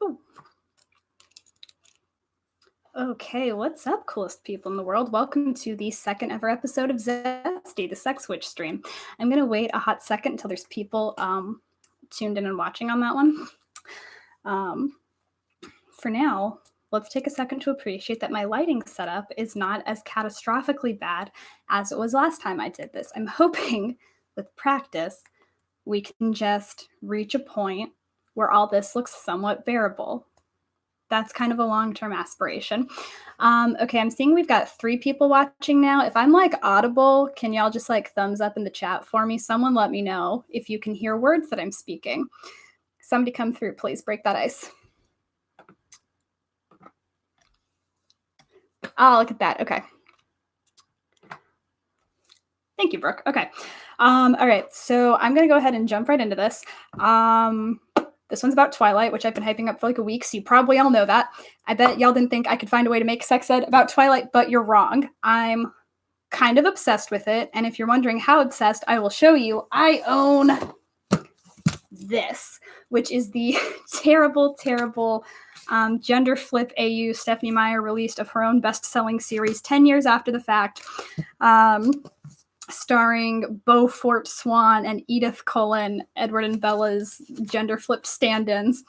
Oh. Okay, what's up, coolest people in the world? Welcome to the second ever episode of Zesty, the Sex Witch stream. I'm going to wait a hot second until there's people tuned in and watching on that one. For now, let's take a second to appreciate that my lighting setup is not as catastrophically bad as it was last time I did this. I'm hoping with practice we can just reach a point where all this looks somewhat bearable. That's kind of a long-term aspiration. Okay, I'm seeing we've got 3 people watching now. If I'm like audible, can y'all just like thumbs up in the chat for me? Someone let me know if you can hear words that I'm speaking. Somebody come through, please. Break that ice. Oh, look at that. Okay. Thank you, Brooke. Okay. All right, so I'm going to go ahead and jump right into this. This one's about Twilight, which I've been hyping up for like a week, so you probably all know that. I bet y'all didn't think I could find a way to make sex ed about Twilight, but you're wrong. I'm kind of obsessed with it, and if you're wondering how obsessed, I will show you. I own this, which is the terrible gender flip AU Stephenie Meyer released of her own best-selling series 10 years after the fact. Starring Beaufort Swan and Edith Cullen, Edward and Bella's gender flip stand-ins.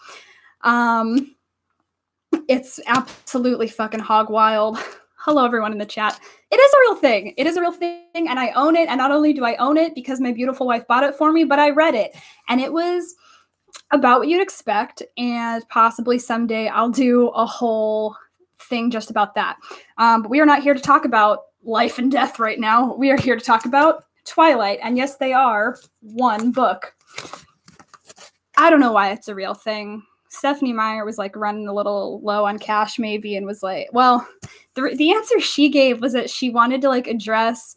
It's absolutely fucking hog wild. Hello, everyone in the chat. It is a real thing. It is a real thing, and I own it. And not only do I own it because my beautiful wife bought it for me, but I read it. And it was about what you'd expect, and possibly someday I'll do a whole thing just about that. But we are not here to talk about life and death right now. We are here to talk about Twilight. And yes, they are one book. I don't know why it's a real thing. Stephenie Meyer was like running a little low on cash maybe and was like, well, the answer she gave was that she wanted to like address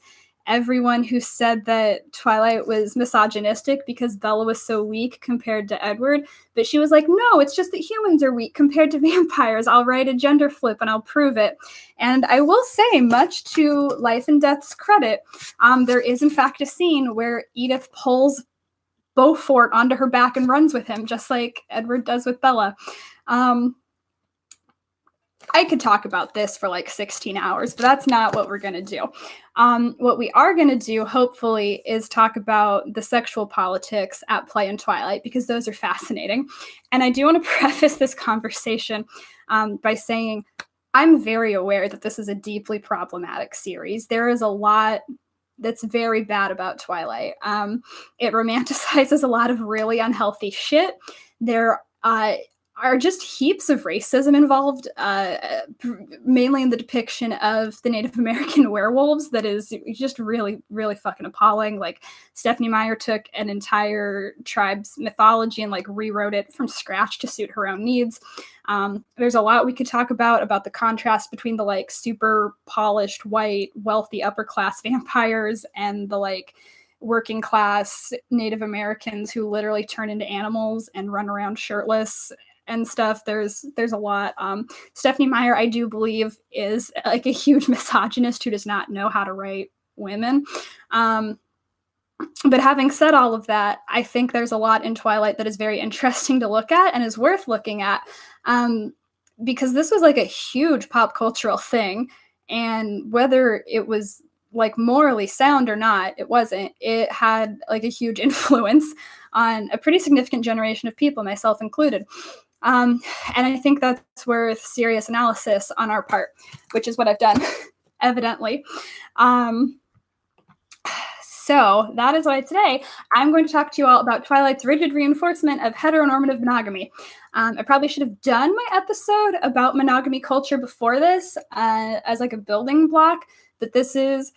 everyone who said that Twilight was misogynistic because Bella was so weak compared to Edward. But she was like, no, it's just that humans are weak compared to vampires. I'll write a gender flip and I'll prove it. And I will say, much to Life and Death's credit, there is in fact a scene where Edith pulls Beaufort onto her back and runs with him, just like Edward does with Bella. I could talk about this for like 16 hours, but that's not what we're going to do. What we are going to do, hopefully, is talk about the sexual politics at play in Twilight, because those are fascinating. And I do want to preface this conversation by saying I'm very aware that this is a deeply problematic series. There is a lot that's very bad about Twilight. It romanticizes a lot of really unhealthy shit. There are just heaps of racism involved, mainly in the depiction of the Native American werewolves. That is just really, really fucking appalling. Like, Stephenie Meyer took an entire tribe's mythology and like rewrote it from scratch to suit her own needs. There's a lot we could talk about the contrast between the like super polished, white, wealthy, upper class vampires and the like working class Native Americans who literally turn into animals and run around shirtless and stuff. There's a lot. Stephenie Meyer, I do believe, is like a huge misogynist who does not know how to write women. But having said all of that, I think there's a lot in Twilight that is very interesting to look at and is worth looking at, because this was like a huge pop cultural thing. And whether it was like morally sound or not, it wasn't. It had like a huge influence on a pretty significant generation of people, myself included. And I think that's worth serious analysis on our part, which is what I've done, evidently. So that is why today I'm going to talk to you all about Twilight's rigid reinforcement of heteronormative monogamy. I probably should have done my episode about monogamy culture before this as like a building block, but this is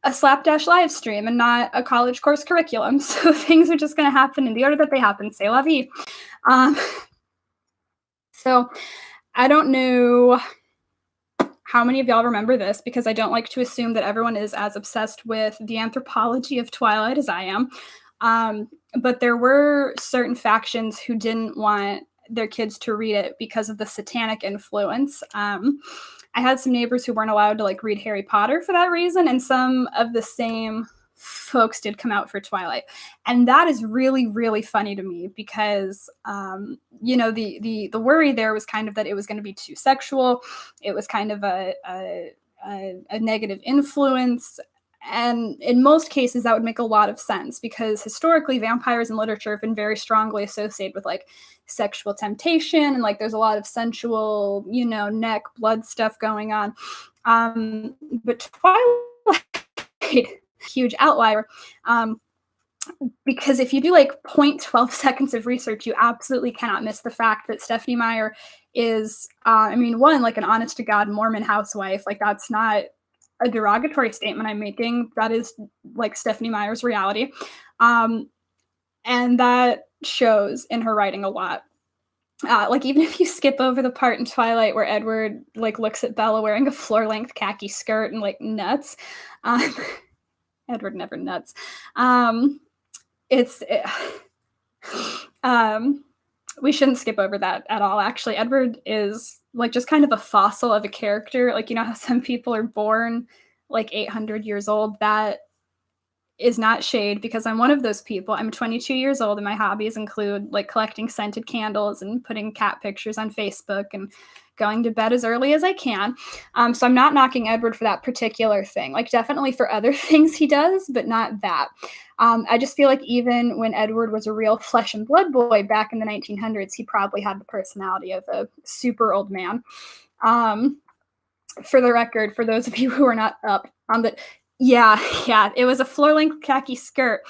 a slapdash live stream and not a college course curriculum. So things are just going to happen in the order that they happen. C'est la vie. So I don't know how many of y'all remember this, because I don't like to assume that everyone is as obsessed with the anthropology of Twilight as I am. But there were certain factions who didn't want their kids to read it because of the satanic influence. I had some neighbors who weren't allowed to like read Harry Potter for that reason, and some of the same folks did come out for Twilight. And that is really, really funny to me, because the worry there was kind of that it was going to be too sexual. It was kind of a negative influence. And in most cases, that would make a lot of sense because historically, vampires in literature have been very strongly associated with like sexual temptation and like there's a lot of sensual, neck, blood stuff going on. But Twilight, huge outlier. Because if you do like 0.12 seconds of research, you absolutely cannot miss the fact that Stephenie Meyer is, one, like an honest to God Mormon housewife. Like, that's not a derogatory statement I'm making. That is like Stephenie Meyer's reality. And that shows in her writing a lot. Like, even if you skip over the part in Twilight where Edward like looks at Bella wearing a floor-length khaki skirt and like nuts, Edward never nuts. We shouldn't skip over that at all. Actually, Edward is like just kind of a fossil of a character. Like, how some people are born like 800 years old. That is not shade because I'm one of those people. I'm 22 years old and my hobbies include like collecting scented candles and putting cat pictures on Facebook and going to bed as early as I can. So I'm not knocking Edward for that particular thing. Like, definitely for other things he does, but not that. I just feel like even when Edward was a real flesh and blood boy back in the 1900s, he probably had the personality of a super old man. For the record, for those of you who are not up on the, yeah, it was a floor-length khaki skirt.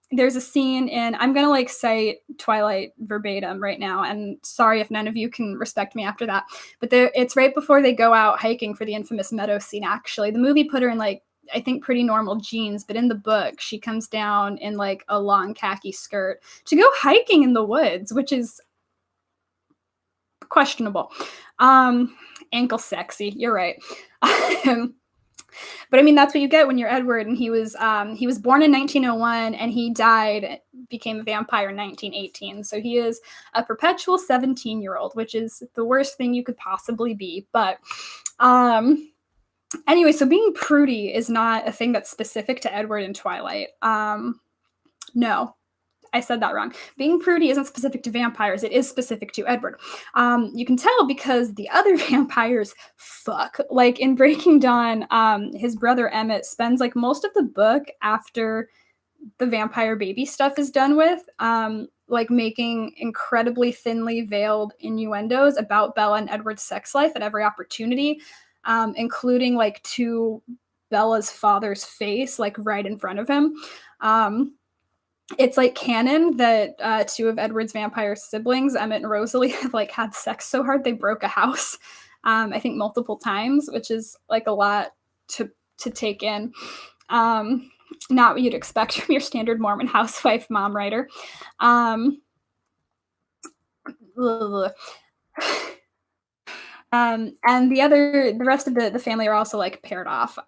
There's a scene in, I'm going to like cite Twilight verbatim right now, and sorry if none of you can respect me after that, but it's right before they go out hiking for the infamous meadow scene, actually. The movie put her in like, I think, pretty normal jeans, but in the book, she comes down in like a long khaki skirt to go hiking in the woods, which is questionable. Ankle sexy, you're right. But that's what you get when you're Edward, and he was born in 1901 and he became a vampire in 1918. So he is a perpetual 17-year-old, which is the worst thing you could possibly be. But anyway, so being prudy is not a thing that's specific to Edward in Twilight. No, I said that wrong. Being prudy isn't specific to vampires. It is specific to Edward. You can tell because the other vampires fuck. Like in Breaking Dawn, his brother Emmett spends like most of the book after the vampire baby stuff is done with, like making incredibly thinly veiled innuendos about Bella and Edward's sex life at every opportunity, including like to Bella's father's face, like right in front of him. It's like canon that two of Edward's vampire siblings, Emmett and Rosalie, have like had sex so hard they broke a house. I think multiple times, which is like a lot to take in. Not what you'd expect from your standard Mormon housewife mom writer. And the rest of the family are also like paired off.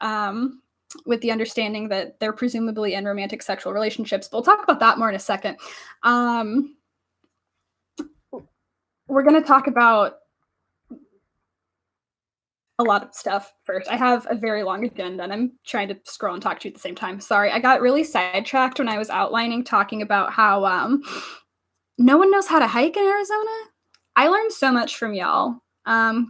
With the understanding that they're presumably in romantic sexual relationships. But we'll talk about that more in a second. We're going to talk about a lot of stuff first. I have a very long agenda, and I'm trying to scroll and talk to you at the same time. Sorry, I got really sidetracked when I was outlining, talking about how no one knows how to hike in Arizona. I learned so much from y'all.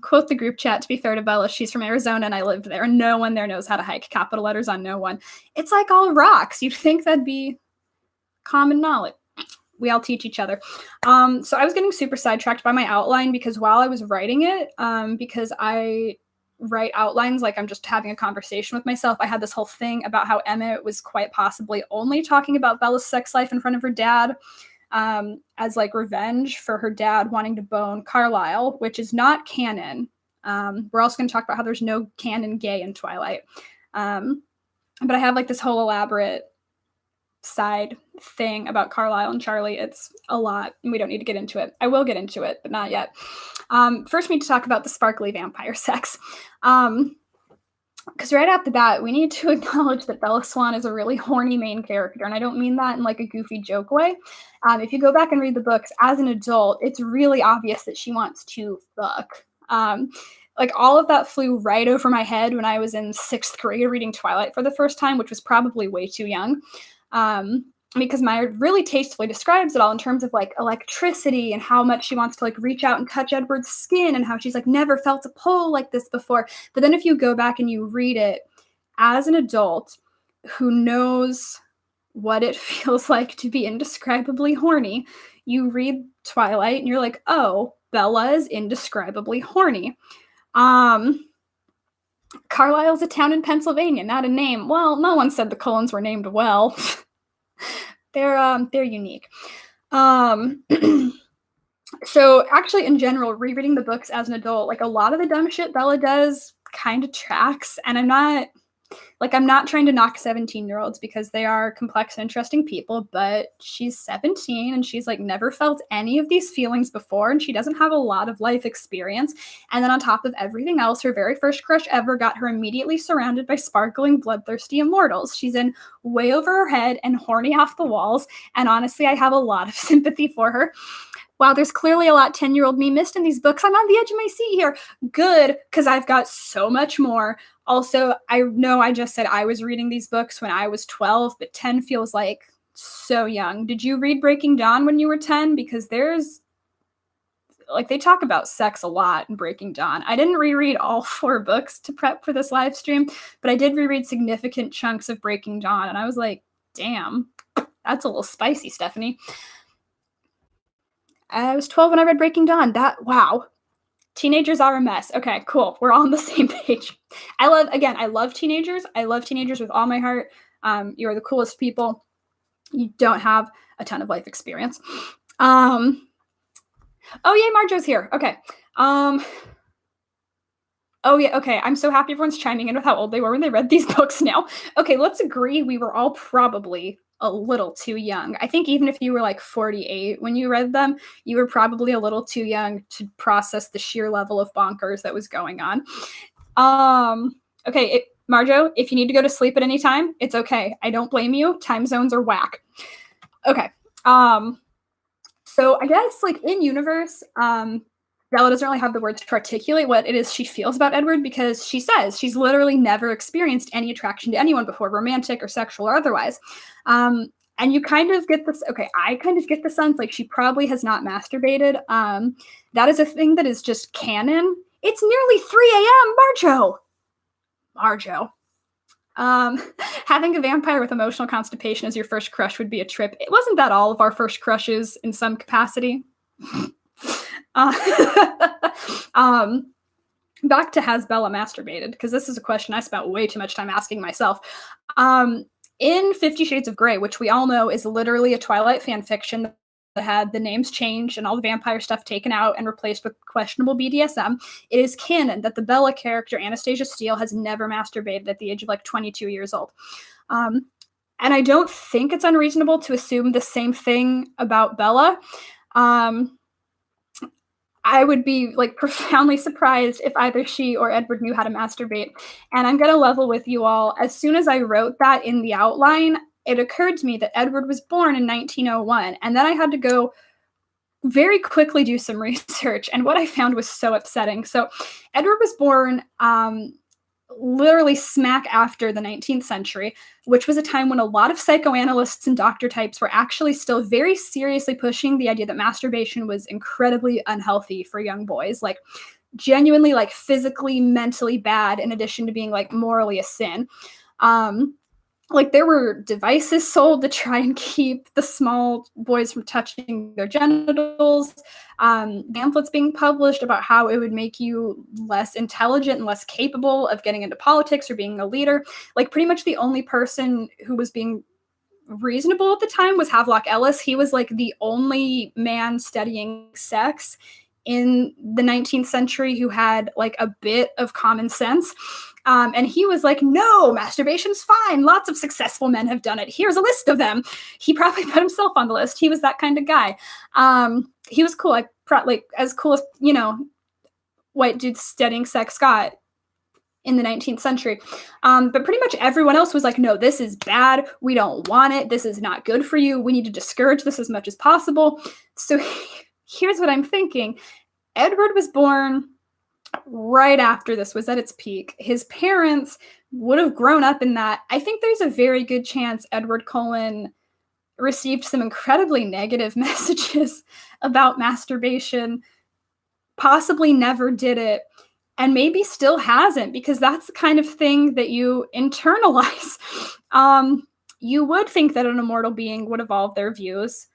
Quote the group chat, to be fair to Bella, she's from Arizona and I lived there, and no one there knows how to hike. Capital letters on no one. It's like all rocks. You'd think that'd be common knowledge. We all teach each other. So I was getting super sidetracked by my outline because while I was writing it, because I write outlines like I'm just having a conversation with myself, I had this whole thing about how Emmett was quite possibly only talking about Bella's sex life in front of her dad, as like revenge for her dad wanting to bone Carlisle, which is not canon. We're also going to talk about how there's no canon gay in Twilight. But I have like this whole elaborate side thing about Carlisle and Charlie. It's a lot, and we don't need to get into it. I will get into it, but not yet. First, we need to talk about the sparkly vampire sex. Because right off the bat, we need to acknowledge that Bella Swan is a really horny main character, and I don't mean that in like a goofy joke way. If you go back and read the books as an adult, it's really obvious that she wants to fuck. Like all of that flew right over my head when I was in 6th grade reading Twilight for the first time, which was probably way too young. because Meyer really tastefully describes it all in terms of like electricity and how much she wants to like reach out and touch Edward's skin and how she's like never felt a pull like this before. But then if you go back and you read it as an adult who knows what it feels like to be indescribably horny, you read Twilight and you're like, oh, Bella is indescribably horny. Carlisle's a town in Pennsylvania, not a name. Well, no one said the Cullens were named well. They're unique. So actually, in general, rereading the books as an adult, like a lot of the dumb shit Bella does kind of tracks, and I'm not trying to knock 17-year-olds because they are complex and interesting people, but she's 17 and she's like never felt any of these feelings before, and she doesn't have a lot of life experience. And then on top of everything else, her very first crush ever got her immediately surrounded by sparkling, bloodthirsty immortals. She's in way over her head and horny off the walls, and honestly, I have a lot of sympathy for her. Wow, there's clearly a lot 10-year-old me missed in these books. I'm on the edge of my seat here. Good, because I've got so much more. Also, I know I just said I was reading these books when I was 12, but 10 feels like so young. Did you read Breaking Dawn when you were 10? Because there's, like, they talk about sex a lot in Breaking Dawn. I didn't reread all 4 books to prep for this live stream, but I did reread significant chunks of Breaking Dawn, and I was like, damn, that's a little spicy, Stephenie. I was 12 when I read Breaking Dawn. Wow. Teenagers are a mess. Okay, cool. We're all on the same page. I love teenagers. I love teenagers with all my heart. You're the coolest people. You don't have a ton of life experience. Oh, yay, Marjo's here. Okay. Oh, yeah, okay. I'm so happy everyone's chiming in with how old they were when they read these books now. Okay, let's agree we were all probably a little too young. I think even if you were like 48 when you read them, you were probably a little too young to process the sheer level of bonkers that was going on. Okay, Marjo, if you need to go to sleep at any time, it's okay. I don't blame you. Time zones are whack. Okay. So I guess like in universe, Bella doesn't really have the words to articulate what it is she feels about Edward, because she says she's literally never experienced any attraction to anyone before, romantic or sexual or otherwise. And you kind of get this, okay, I kind of get the sense like she probably has not masturbated. That is a thing that is just canon. It's nearly 3 a.m., Marjo. Having a vampire with emotional constipation as your first crush would be a trip. It wasn't that all of our first crushes in some capacity. Back to has Bella masturbated, because this is a question I spent way too much time asking myself. In 50 Shades of Grey, which we all know is literally a Twilight fan fiction that had the names changed and all the vampire stuff taken out and replaced with questionable BDSM, it is canon that the Bella character, Anastasia Steele, has never masturbated at the age of like 22 years old. And I don't think it's unreasonable to assume the same thing about Bella. I would be like profoundly surprised if either she or Edward knew how to masturbate. And I'm going to level with you all. As soon as I wrote that in the outline, it occurred to me that Edward was born in 1901. And then I had to go very quickly do some research. And what I found was so upsetting. So Edward was born literally smack after the 19th century, which was a time when a lot of psychoanalysts and doctor types were actually still very seriously pushing the idea that masturbation was incredibly unhealthy for young boys, like genuinely like physically, mentally bad, in addition to being like morally a sin. Like there were devices sold to try and keep the small boys from touching their genitals, pamphlets being published about how it would make you less intelligent and less capable of getting into politics or being a leader. Like pretty much the only person who was being reasonable at the time was Havelock Ellis. He was like the only man studying sex in the 19th century who had like a bit of common sense. And he was like, no, masturbation's fine. Lots of successful men have done it. Here's a list of them. He probably put himself on the list. He was that kind of guy. He was cool. Like as cool as, you know, white dudes studying sex got in the 19th century. But pretty much everyone else was like, no, this is bad. We don't want it. This is not good for you. We need to discourage this as much as possible. So here's what I'm thinking. Edward was born right after this was at its peak. His parents would have grown up in that. I think there's a very good chance Edward Cullen received some incredibly negative messages about masturbation, possibly never did it, and maybe still hasn't, because that's the kind of thing that you internalize. You would think that an immortal being would evolve their views,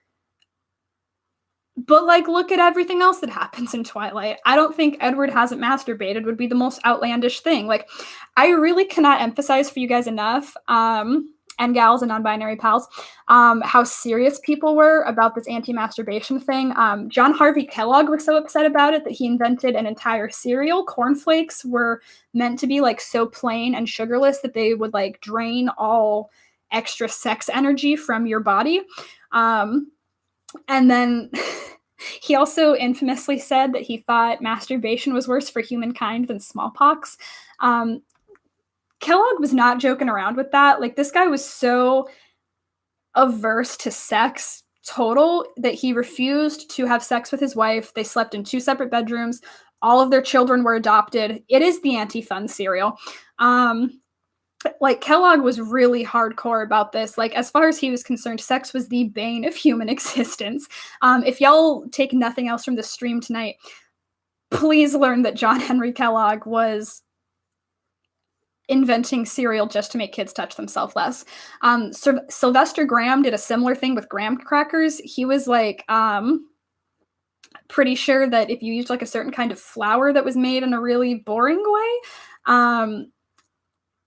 but like, look at everything else that happens in Twilight. I don't think Edward hasn't masturbated would be the most outlandish thing. Like, I really cannot emphasize for you guys enough, and gals and non-binary pals, how serious people were about this anti-masturbation thing. John Harvey Kellogg was so upset about it that he invented an entire cereal. Cornflakes were meant to be like so plain and sugarless that they would like drain all extra sex energy from your body. And then he also infamously said that he thought masturbation was worse for humankind than smallpox. Kellogg was not joking around with that. Like, this guy was so averse to sex total that he refused to have sex with his wife. They slept in 2 separate bedrooms. All of their children were adopted. It is the anti-fun cereal. Like, Kellogg was really hardcore about this. Like, as far as he was concerned, sex was the bane of human existence. If y'all take nothing else from this stream tonight, please learn that John Henry Kellogg was inventing cereal just to make kids touch themselves less. Sylvester Graham did a similar thing with graham crackers. He was like, pretty sure that if you used like a certain kind of flour that was made in a really boring way,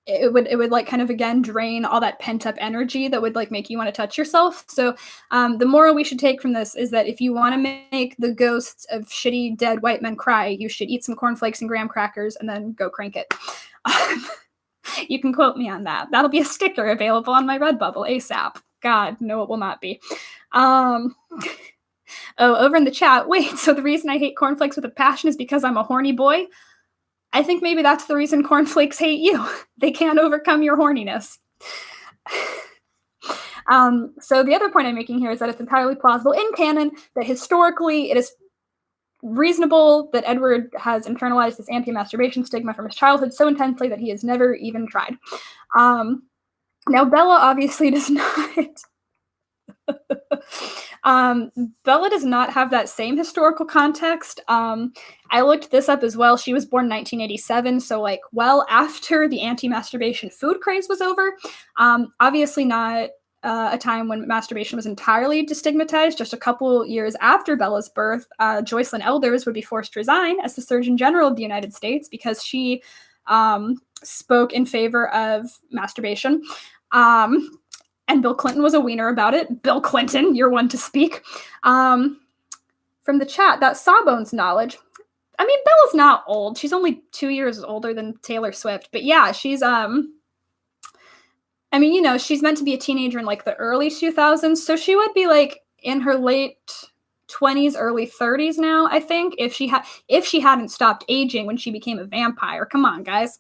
it would like kind of again drain all that pent up energy that would like make you want to touch yourself. So the moral we should take from this is that if you want to make the ghosts of shitty dead white men cry, you should eat some cornflakes and graham crackers and then go crank it. You can quote me on that. That'll be a sticker available on my Redbubble ASAP. God, no, it will not be. Oh, over in the chat, wait, so the reason I hate cornflakes with a passion is because I'm a horny boy? I think maybe that's the reason cornflakes hate you. They can't overcome your horniness. So the other point I'm making here is that it's entirely plausible in canon that historically it is reasonable that Edward has internalized this anti-masturbation stigma from his childhood so intensely that he has never even tried. Now, Bella obviously does not. Bella does not have that same historical context. I looked this up as well. She was born 1987, so like well after the anti-masturbation food craze was over. Obviously not a time when masturbation was entirely destigmatized. Just a couple years after Bella's birth, Joycelyn Elders would be forced to resign as the Surgeon General of the United States because she spoke in favor of masturbation. And Bill Clinton was a wiener about it. Bill Clinton, you're one to speak. From the chat, that Sawbones knowledge. I mean, Bella's not old. She's only 2 years older than Taylor Swift. But yeah, she's, I mean, you know, she's meant to be a teenager in like the early 2000s. So she would be like in her late 20s, early 30s now, I think, if she hadn't stopped aging when she became a vampire. Come on, guys.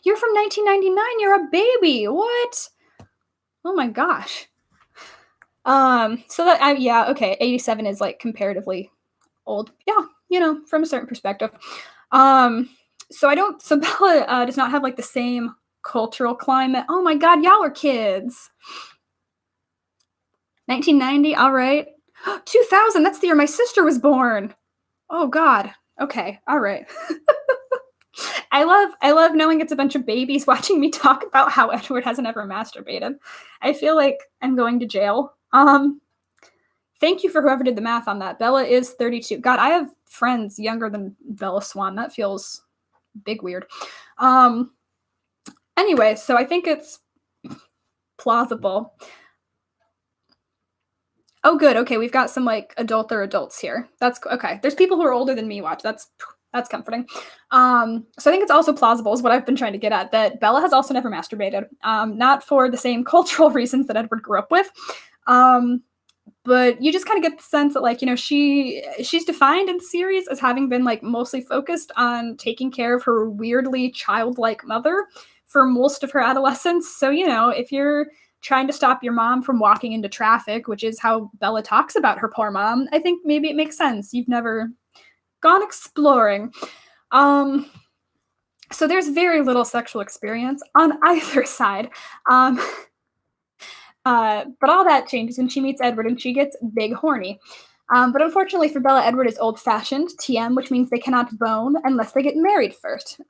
You're from 1999. You're a baby. What? Oh my gosh. So that, yeah, okay. 87 is like comparatively old. Yeah, you know, from a certain perspective. So Bella does not have like the same cultural climate. Oh my God, y'all are kids. 1990. All right. 2000. That's the year my sister was born. Oh God. Okay. All right. I love knowing it's a bunch of babies watching me talk about how Edward hasn't ever masturbated. I feel like I'm going to jail. Thank you for whoever did the math on that. Bella is 32. God, I have friends younger than Bella Swan. That feels big weird. Anyway, so I think it's plausible. Oh, good. Okay, we've got some like adults here. That's okay. There's people who are older than me watch. That's comforting. So I think it's also plausible, is what I've been trying to get at, that Bella has also never masturbated. Not for the same cultural reasons that Edward grew up with. But you just kind of get the sense that, like, you know, she's defined in the series as having been like mostly focused on taking care of her weirdly childlike mother for most of her adolescence. So, you know, if you're trying to stop your mom from walking into traffic, which is how Bella talks about her poor mom, I think maybe it makes sense. You've never gone exploring. So there's very little sexual experience on either side. But all that changes when she meets Edward and she gets big horny. But unfortunately for Bella, Edward is old fashioned, TM, which means they cannot bone unless they get married first.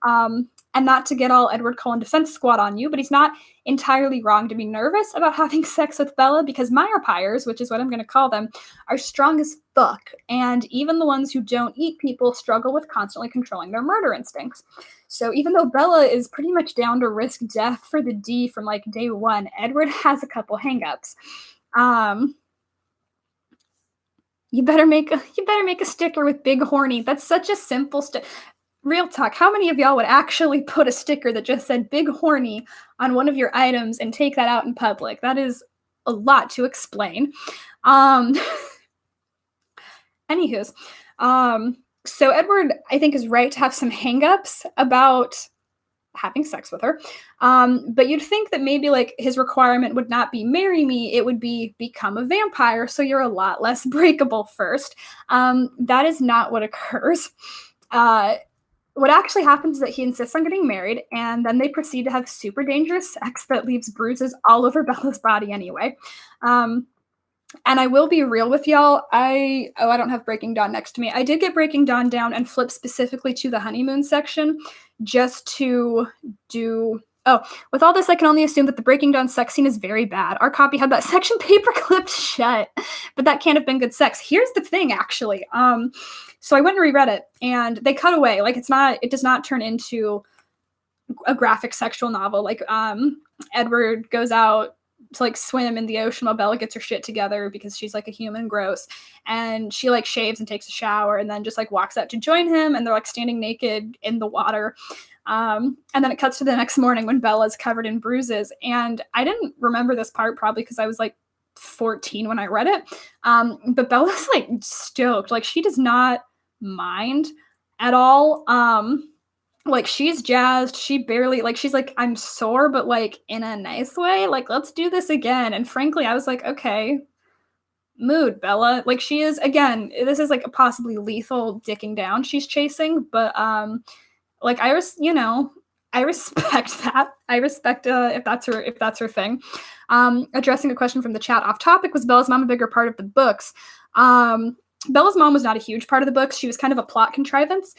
And not to get all Edward Cullen defense squad on you, but he's not entirely wrong to be nervous about having sex with Bella because Meyer pyres, which is what I'm going to call them, are strong as fuck. And even the ones who don't eat people struggle with constantly controlling their murder instincts. So even though Bella is pretty much down to risk death for the D from like day one, Edward has a couple hangups. You better make a sticker with big horny. That's such a simple real talk. How many of y'all would actually put a sticker that just said big horny on one of your items and take that out in public? That is a lot to explain. Anywho's, so Edward, I think, is right to have some hangups about having sex with her. But you'd think that maybe like his requirement would not be marry me, it would be become a vampire, so you're a lot less breakable first. That is not what occurs. What actually happens is that he insists on getting married, and then they proceed to have super dangerous sex that leaves bruises all over Bella's body anyway. And I will be real with y'all. I don't have Breaking Dawn next to me. I did get Breaking Dawn down and flip specifically to the honeymoon section just to do. Oh, with all this, I can only assume that the Breaking Dawn sex scene is very bad. Our copy had that section paper clipped shut, but that can't have been good sex. Here's the thing, actually. So I went and reread it, and they cut away. Like it does not turn into a graphic sexual novel. Like Edward goes out to like swim in the ocean while Bella gets her shit together because she's like a human gross, and she like shaves and takes a shower and then just like walks out to join him, and they're like standing naked in the water. And then it cuts to the next morning when Bella's covered in bruises, and I didn't remember this part probably because I was like 14 when I read it. But Bella's like stoked. Like she does not mind at all. Like she's jazzed. She barely like she's like, I'm sore, but like in a nice way. Like, let's do this again. And frankly, I was like, okay, mood, Bella. Like she is, again, this is like a possibly lethal dicking down she's chasing, but like I respect that. I respect if that's her thing. Addressing a question from the chat off topic, was Bella's mom a bigger part of the books? Bella's mom was not a huge part of the books. She was kind of a plot contrivance.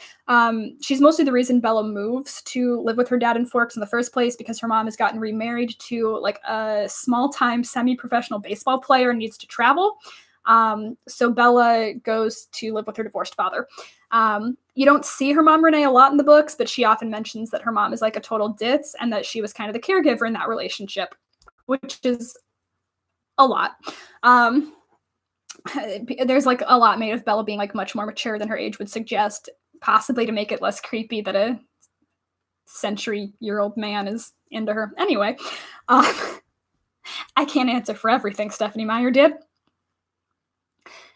She's mostly the reason Bella moves to live with her dad in Forks in the first place, because her mom has gotten remarried to like a small-time semi-professional baseball player and needs to travel. So Bella goes to live with her divorced father. You don't see her mom Renee a lot in the books, but she often mentions that her mom is like a total ditz and that she was kind of the caregiver in that relationship, which is a lot. There's like a lot made of Bella being like much more mature than her age would suggest, possibly to make it less creepy that a century-year-old man is into her. Anyway, I can't answer for everything Stephenie Meyer did.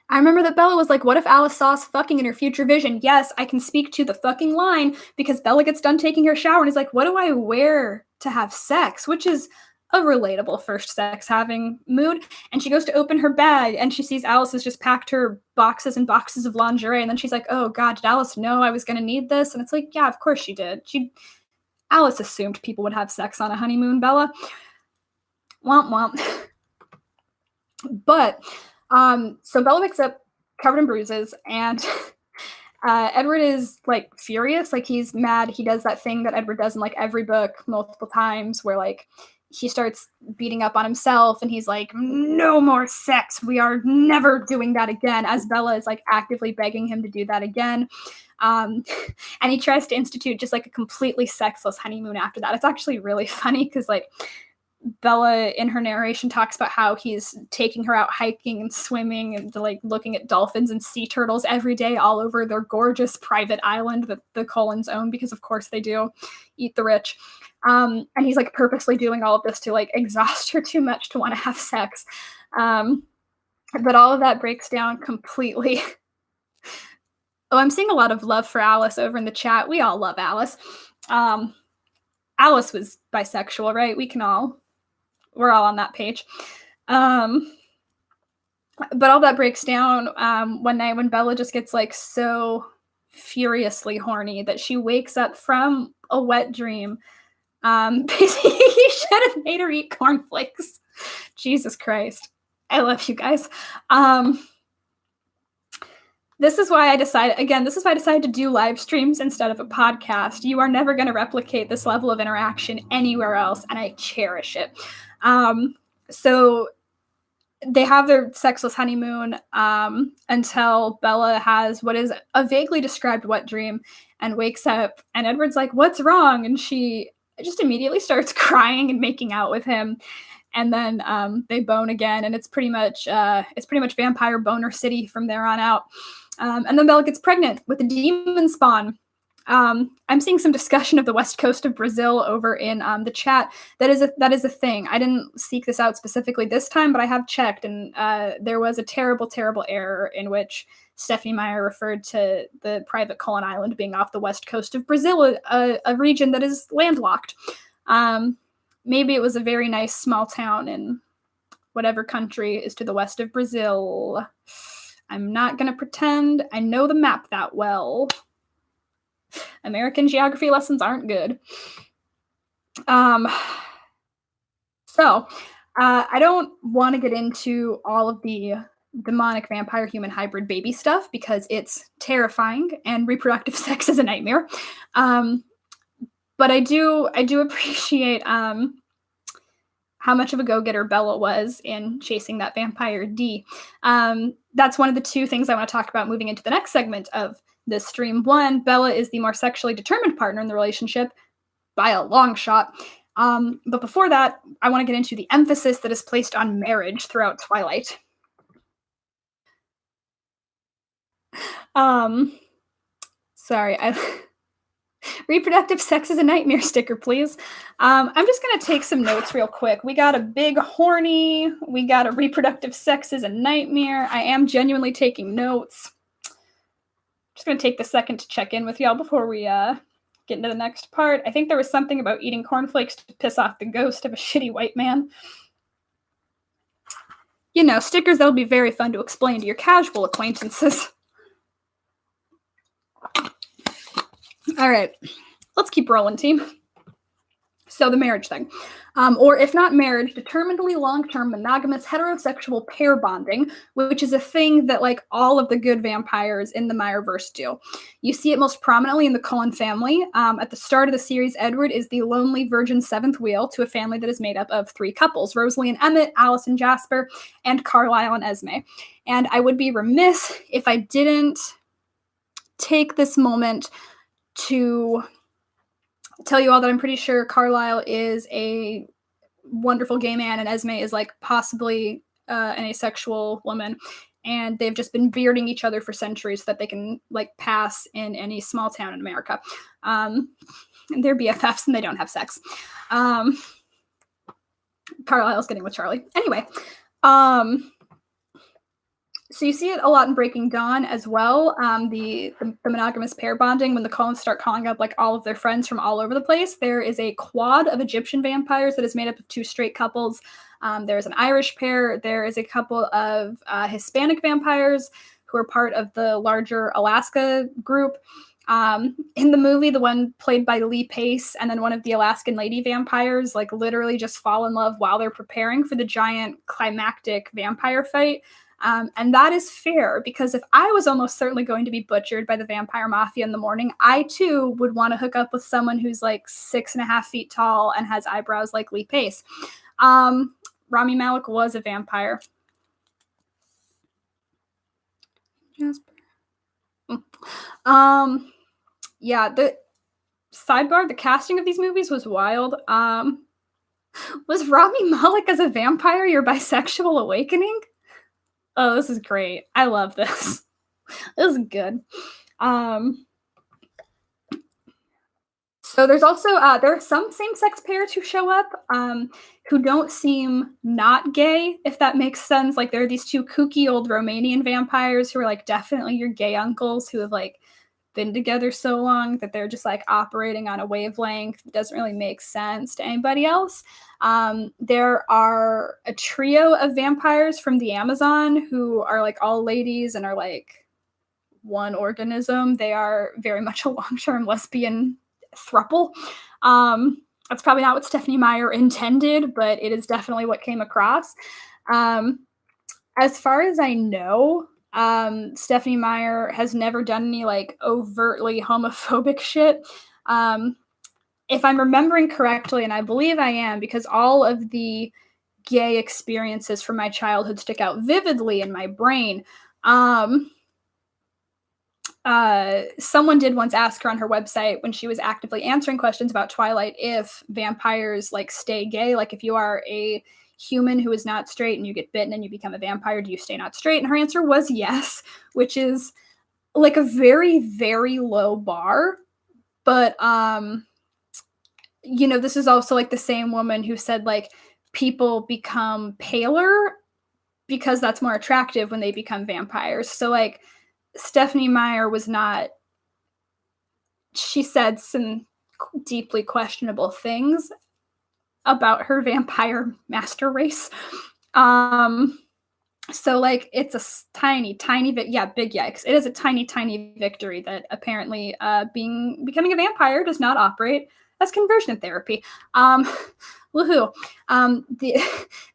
I remember that Bella was like, what if Alice saw us fucking in her future vision? Yes, I can speak to the fucking line, because Bella gets done taking her shower and is like, what do I wear to have sex? Which is a relatable first sex having mood. And she goes to open her bag and she sees Alice has just packed her boxes and boxes of lingerie. And then she's like, oh God, did Alice know I was going to need this? And it's like, yeah, of course she did. Alice assumed people would have sex on a honeymoon, Bella. Womp womp. But so Bella wakes up covered in bruises, and Edward is like furious. Like he's mad. He does that thing that Edward does in like every book multiple times where like he starts beating up on himself and he's like, no more sex. We are never doing that again, as Bella is like actively begging him to do that again. And he tries to institute just like a completely sexless honeymoon after that. It's actually really funny because like Bella in her narration talks about how he's taking her out hiking and swimming and like looking at dolphins and sea turtles every day all over their gorgeous private island that the Cullens own, because of course they do. Eat the rich. And he's like purposely doing all of this to like exhaust her too much to want to have sex. But all of that breaks down completely. Oh, I'm seeing a lot of love for Alice over in the chat. We all love Alice. Alice was bisexual, right? We're all on that page. But all that breaks down one night when Bella just gets like so furiously horny that she wakes up from a wet dream. Basically, he should have made her eat cornflakes. Jesus Christ. I love you guys. This is why I decided to do live streams instead of a podcast. You are never going to replicate this level of interaction anywhere else, and I cherish it. So they have their sexless honeymoon until Bella has what is a vaguely described wet dream and wakes up, and Edward's like, "What's wrong?" And she just immediately starts crying and making out with him. And then they bone again, and it's pretty much vampire boner city from there on out. And then Bella gets pregnant with a demon spawn. I'm seeing some discussion of the west coast of Brazil over in the chat. That is a thing. I didn't seek this out specifically this time, but I have checked, and there was a terrible, terrible error in which Stephenie Meyer referred to the private colon island being off the west coast of Brazil, a region that is landlocked. Maybe it was a very nice small town in whatever country is to the west of Brazil. I'm not going to pretend I know the map that well. American geography lessons aren't good. So I don't want to get into all of the demonic vampire human hybrid baby stuff because it's terrifying and reproductive sex is a nightmare. But I do appreciate how much of a go-getter Bella was in chasing that vampire D. That's one of the two things I want to talk about moving into the next segment of this stream. One, Bella is the more sexually determined partner in the relationship by a long shot. But before that, I want to get into the emphasis that is placed on marriage throughout Twilight. Sorry, reproductive sex is a nightmare sticker, please. I'm just going to take some notes real quick. We got a big horny. We got a reproductive sex is a nightmare. I am genuinely taking notes. Just going to take the second to check in with y'all before we get into the next part. I think there was something about eating cornflakes to piss off the ghost of a shitty white man. You know, stickers that'll be very fun to explain to your casual acquaintances. All right, let's keep rolling, team. So the marriage thing. Or if not marriage, determinedly long-term monogamous heterosexual pair bonding, which is a thing that like all of the good vampires in the Meyerverse do. You see it most prominently in the Cullen family. At the start of the series, Edward is the lonely virgin seventh wheel to a family that is made up of three couples, Rosalie and Emmett, Alice and Jasper, and Carlisle and Esme. And I would be remiss if I didn't take this moment to tell you all that I'm pretty sure Carlisle is a wonderful gay man and Esme is like possibly an asexual woman, and they've just been bearding each other for centuries so that they can like pass in any small town in America. And they're BFFs and they don't have sex. Carlisle's getting with Charlie. Anyway, so you see it a lot in Breaking Dawn as well. The monogamous pair bonding, when the Cullens start calling up like all of their friends from all over the place. There is a quad of Egyptian vampires that is made up of two straight couples. There's an Irish pair. There is a couple of Hispanic vampires who are part of the larger Alaska group. In the movie, the one played by Lee Pace and then one of the Alaskan lady vampires like literally just fall in love while they're preparing for the giant climactic vampire fight. And that is fair, because if I was almost certainly going to be butchered by the vampire mafia in the morning, I too would want to hook up with someone who's like 6.5 feet tall and has eyebrows like Lee Pace. Rami Malek was a vampire. Jasper. Yeah, the sidebar, the casting of these movies was wild. Was Rami Malek as a vampire your bisexual awakening? Oh, this is great. I love this. This is good. So there's also, there are some same-sex pairs who show up who don't seem not gay, if that makes sense. Like there are these two kooky old Romanian vampires who are like definitely your gay uncles who have like been together so long that they're just like operating on a wavelength that doesn't really make sense to anybody else. There are a trio of vampires from the Amazon who are like all ladies and are like one organism. They are very much a long-term lesbian throuple. That's probably not what Stephenie Meyer intended, but it is definitely what came across. Um, as far as I know, Stephenie Meyer has never done any like overtly homophobic shit. Um, if I'm remembering correctly, and I believe I am, because all of the gay experiences from my childhood stick out vividly in my brain. Someone did once ask her on her website when she was actively answering questions about Twilight if vampires like stay gay, like if you are a human who is not straight and you get bitten and you become a vampire, do you stay not straight? And her answer was yes, which is like a very, very low bar. But you know, this is also like the same woman who said like people become paler because that's more attractive when they become vampires. So like Stephenie Meyer was not, she said some deeply questionable things about her vampire master race. So like it's a tiny big yikes. It is a tiny victory that apparently becoming a vampire does not operate as conversion therapy. Woohoo.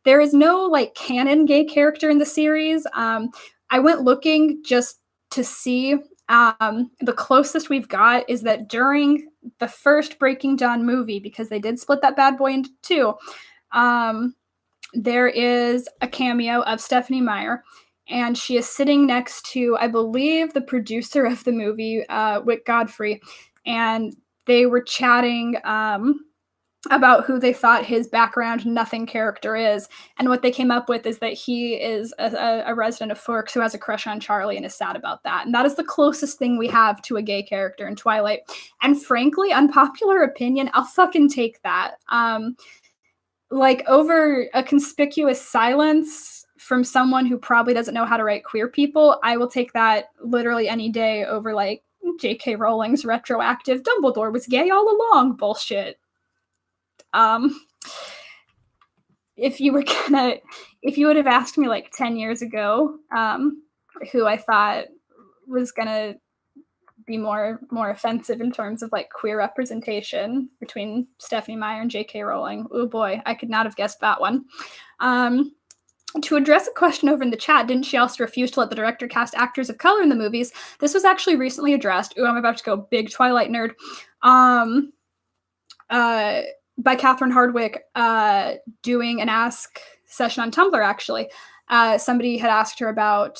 There is no like canon gay character in the series. I went looking just to see. The closest we've got is that during the first Breaking Dawn movie, because they did split that bad boy into two, there is a cameo of Stephenie Meyer, and she is sitting next to, I believe, the producer of the movie, Wick Godfrey, and they were chatting about who they thought his background nothing character is. And what they came up with is that he is a resident of Forks who has a crush on Charlie and is sad about that. And that is the closest thing we have to a gay character in Twilight. And frankly, unpopular opinion, I'll fucking take that. Like over a conspicuous silence from someone who probably doesn't know how to write queer people, I will take that literally any day over like J.K. Rowling's retroactive Dumbledore was gay all along bullshit. If you would have asked me like 10 years ago, who I thought was gonna be more offensive in terms of like queer representation between Stephenie Meyer and J.K. Rowling, oh boy, I could not have guessed that one. To address a question over in the chat, didn't she also refuse to let the director cast actors of color in the movies? This was actually recently addressed. Ooh, I'm about to go big Twilight nerd. By Catherine Hardwicke doing an Ask session on Tumblr, actually. Somebody had asked her about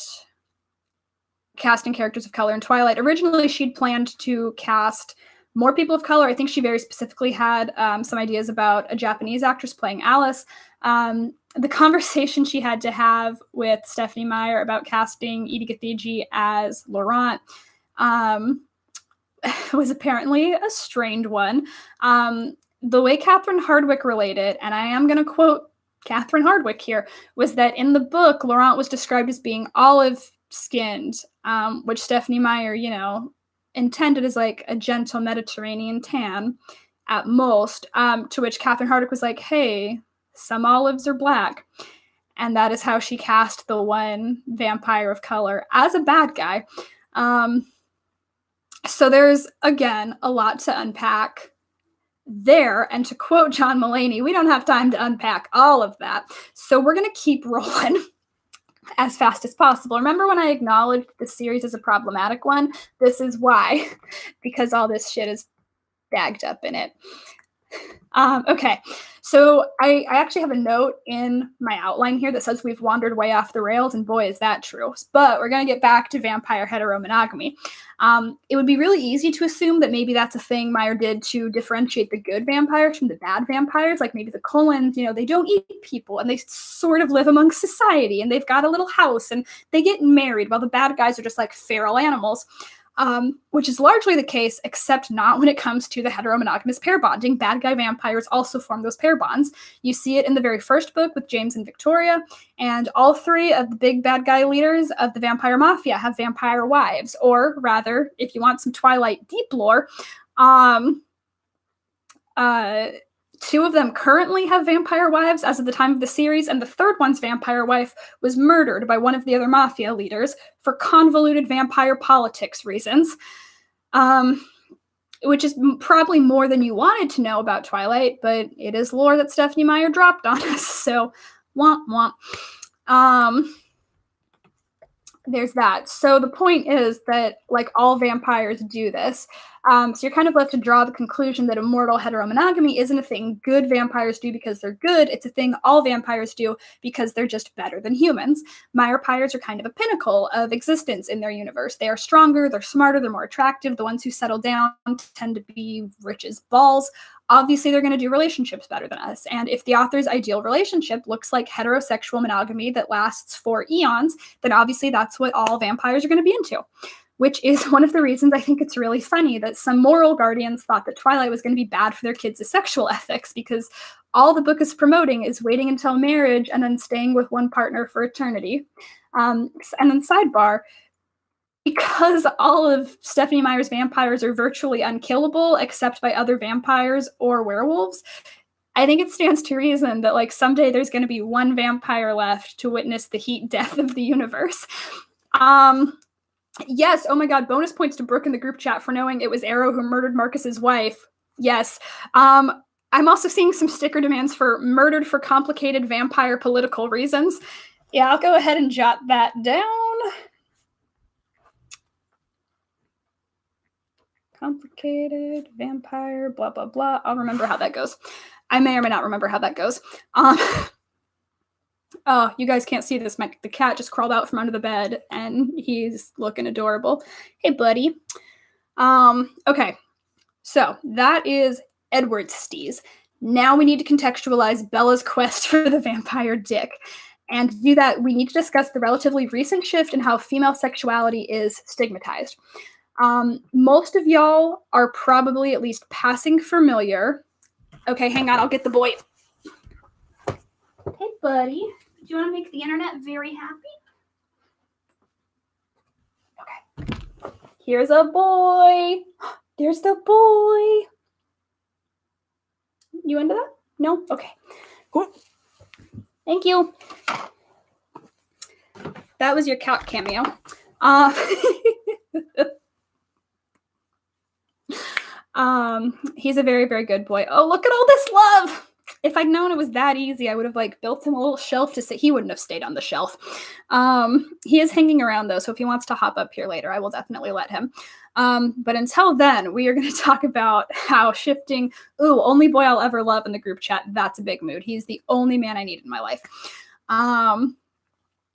casting characters of color in Twilight. Originally, she'd planned to cast more people of color. I think she very specifically had some ideas about a Japanese actress playing Alice. The conversation she had to have with Stephenie Meyer about casting Edie Gathegi as Laurent was apparently a strained one. The way Catherine Hardwicke related, and I am going to quote Catherine Hardwicke here, was that in the book, Laurent was described as being olive-skinned, which Stephenie Meyer, you know, intended as like a gentle Mediterranean tan at most, to which Catherine Hardwicke was like, hey, some olives are black. And that is how she cast the one vampire of color as a bad guy. So there's, again, a lot to unpack there. And to quote John Mulaney, we don't have time to unpack all of that. So we're going to keep rolling as fast as possible. Remember when I acknowledged the series as a problematic one? This is why, because all this shit is bagged up in it. Okay, so I actually have a note in my outline here that says we've wandered way off the rails, and boy, is that true. But we're going to get back to vampire heteromonogamy. It would be really easy to assume that maybe that's a thing Meyer did to differentiate the good vampires from the bad vampires, like maybe the Cullens, you know, they don't eat people, and they sort of live among society, and they've got a little house, and they get married, while the bad guys are just like feral animals. Which is largely the case, except not when it comes to the heteromonogamous pair bonding. Bad guy vampires also form those pair bonds. You see it in the very first book with James and Victoria, and all three of the big bad guy leaders of the vampire mafia have vampire wives, or rather, if you want some Twilight deep lore, two of them currently have vampire wives as of the time of the series, and the third one's vampire wife was murdered by one of the other mafia leaders for convoluted vampire politics reasons. which is probably more than you wanted to know about Twilight, but it is lore that Stephenie Meyer dropped on us, so womp womp. There's that. So the point is that, like, all vampires do this. So you're kind of left to draw the conclusion that immortal heteromonogamy isn't a thing good vampires do because they're good. It's a thing all vampires do because they're just better than humans. Meyerpires are kind of a pinnacle of existence in their universe. They are stronger, they're smarter, they're more attractive. The ones who settle down tend to be rich as balls. Obviously, they're going to do relationships better than us. And if the author's ideal relationship looks like heterosexual monogamy that lasts for eons, then obviously that's what all vampires are going to be into. Which is one of the reasons I think it's really funny that some moral guardians thought that Twilight was going to be bad for their kids' sexual ethics, because all the book is promoting is waiting until marriage and then staying with one partner for eternity. And then sidebar, because all of Stephenie Meyer's vampires are virtually unkillable except by other vampires or werewolves, I think it stands to reason that, like, someday there's going to be one vampire left to witness the heat death of the universe. Yes, oh my god, bonus points to Brooke in the group chat for knowing it was Arrow who murdered Marcus's wife. Yes. I'm also seeing some sticker demands for murdered for complicated vampire political reasons. Yeah, I'll go ahead and jot that down. Complicated vampire, blah, blah, blah. I'll remember how that goes. I may or may not remember how that goes. Oh, you guys can't see this. The cat just crawled out from under the bed and he's looking adorable. Hey, buddy. Okay. So that is Edward's steez. Now we need to contextualize Bella's quest for the vampire dick. And to do that, we need to discuss the relatively recent shift in how female sexuality is stigmatized. Most of y'all are probably at least passing familiar. Okay, hang on. I'll get the boy. Hey, buddy. Do you want to make the internet very happy? Okay. Here's a boy. There's the boy. You into that? No? Okay. Cool. Thank you. That was your cat cameo. He's a very, very good boy. Oh, look at all this love. If I'd known it was that easy, I would have, like, built him a little shelf to sit. He wouldn't have stayed on the shelf. He is hanging around, though, so if he wants to hop up here later, I will definitely let him. But until then, we are going to talk about how shifting, only boy I'll ever love in the group chat. That's a big mood. He's the only man I need in my life.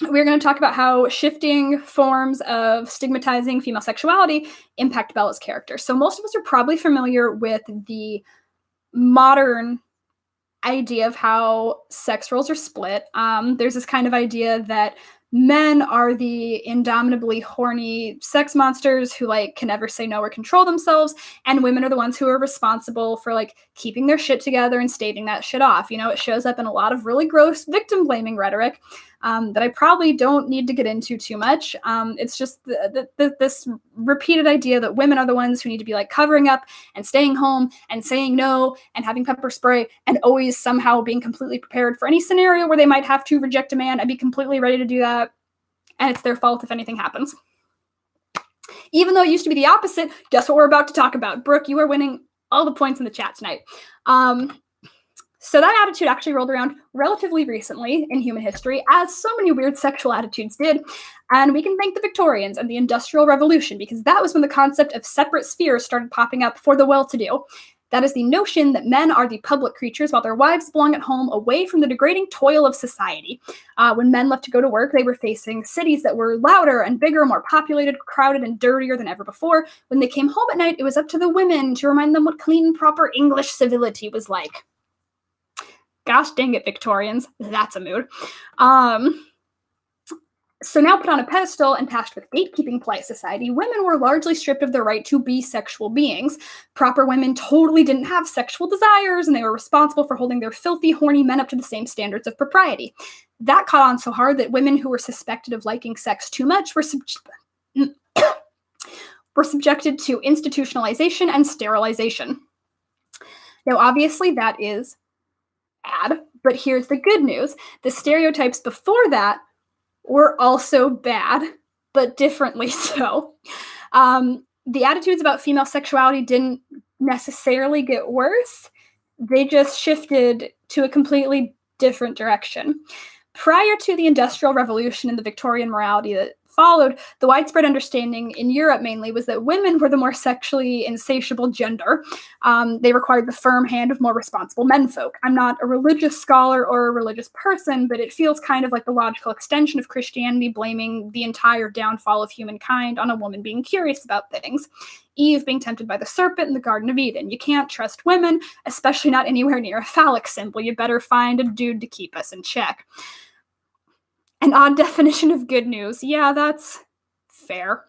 We're going to talk about how shifting forms of stigmatizing female sexuality impact Bella's character. So most of us are probably familiar with the modern idea of how sex roles are split. There's this kind of idea that men are the indomitably horny sex monsters who, like, can never say no or control themselves, and women are the ones who are responsible for, like, keeping their shit together and staving that shit off. You know, it shows up in a lot of really gross victim blaming rhetoric that I probably don't need to get into too much. It's just this repeated idea that women are the ones who need to be, like, covering up and staying home and saying no and having pepper spray and always somehow being completely prepared for any scenario where they might have to reject a man and be completely ready to do that. And it's their fault if anything happens. Even though it used to be the opposite, guess what we're about to talk about? Brooke, you are winning all the points in the chat tonight. So that attitude actually rolled around relatively recently in human history, as so many weird sexual attitudes did. And we can thank the Victorians and the Industrial Revolution, because that was when the concept of separate spheres started popping up for the well-to-do. That is the notion that men are the public creatures while their wives belong at home, away from the degrading toil of society. When men left to go to work, they were facing cities that were louder and bigger, more populated, crowded, and dirtier than ever before. When they came home at night, it was up to the women to remind them what clean, proper English civility was like. Gosh dang it, Victorians. That's a mood. So now put on a pedestal and tasked with gatekeeping polite society, women were largely stripped of their right to be sexual beings. Proper women totally didn't have sexual desires, and they were responsible for holding their filthy, horny men up to the same standards of propriety. That caught on so hard that women who were suspected of liking sex too much were subjected to institutionalization and sterilization. Now, obviously, that is bad, but here's the good news. The stereotypes before that were also bad, but differently so. the attitudes about female sexuality didn't necessarily get worse. They just shifted to a completely different direction. Prior to the Industrial Revolution and the Victorian morality that followed, the widespread understanding in Europe mainly was that women were the more sexually insatiable gender. They required the firm hand of more responsible menfolk. I'm not a religious scholar or a religious person, but it feels kind of like the logical extension of Christianity, blaming the entire downfall of humankind on a woman being curious about things. Eve being tempted by the serpent in the Garden of Eden. You can't trust women, especially not anywhere near a phallic symbol. You better find a dude to keep us in check. An odd definition of good news. Yeah, that's fair.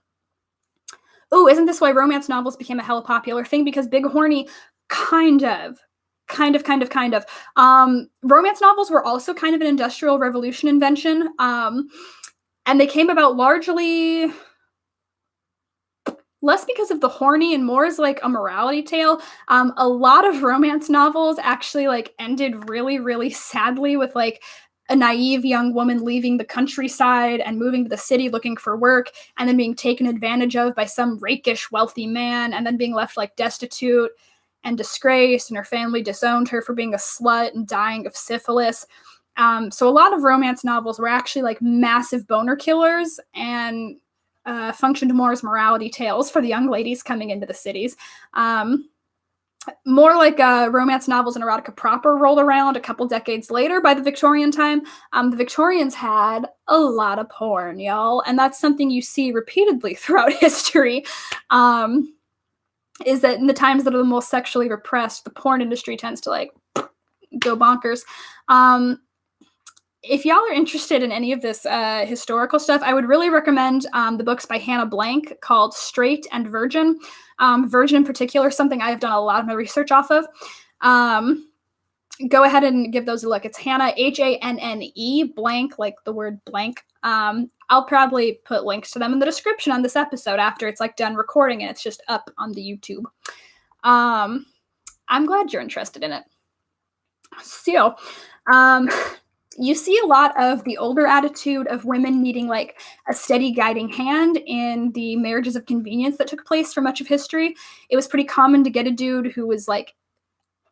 Oh, isn't this why romance novels became a hella popular thing? Because big horny, kind of. Romance novels were also kind of an Industrial Revolution invention. And they came about largely less because of the horny and more as like a morality tale. A lot of romance novels actually like ended really, really sadly with like a naive young woman leaving the countryside and moving to the city looking for work and then being taken advantage of by some rakish wealthy man and then being left like destitute and disgraced, and her family disowned her for being a slut and dying of syphilis. So a lot of romance novels were actually like massive boner killers and functioned more as morality tales for the young ladies coming into the cities. More like romance novels and erotica proper rolled around a couple decades later by the Victorian time. The Victorians had a lot of porn, y'all, and that's something you see repeatedly throughout history, is that in the times that are the most sexually repressed, the porn industry tends to like go bonkers. If y'all are interested in any of this historical stuff, I would really recommend the books by Hanne Blank called Straight and Virgin. Virgin in particular is something I have done a lot of my research off of. Go ahead and give those a look. It's Hanne, Hanne, Blank, like the word blank. I'll probably put links to them in the description on this episode after it's like done recording and it's just up on the YouTube. I'm glad you're interested in it. So, you see a lot of the older attitude of women needing like a steady guiding hand in the marriages of convenience that took place for much of history. It was pretty common to get a dude who was like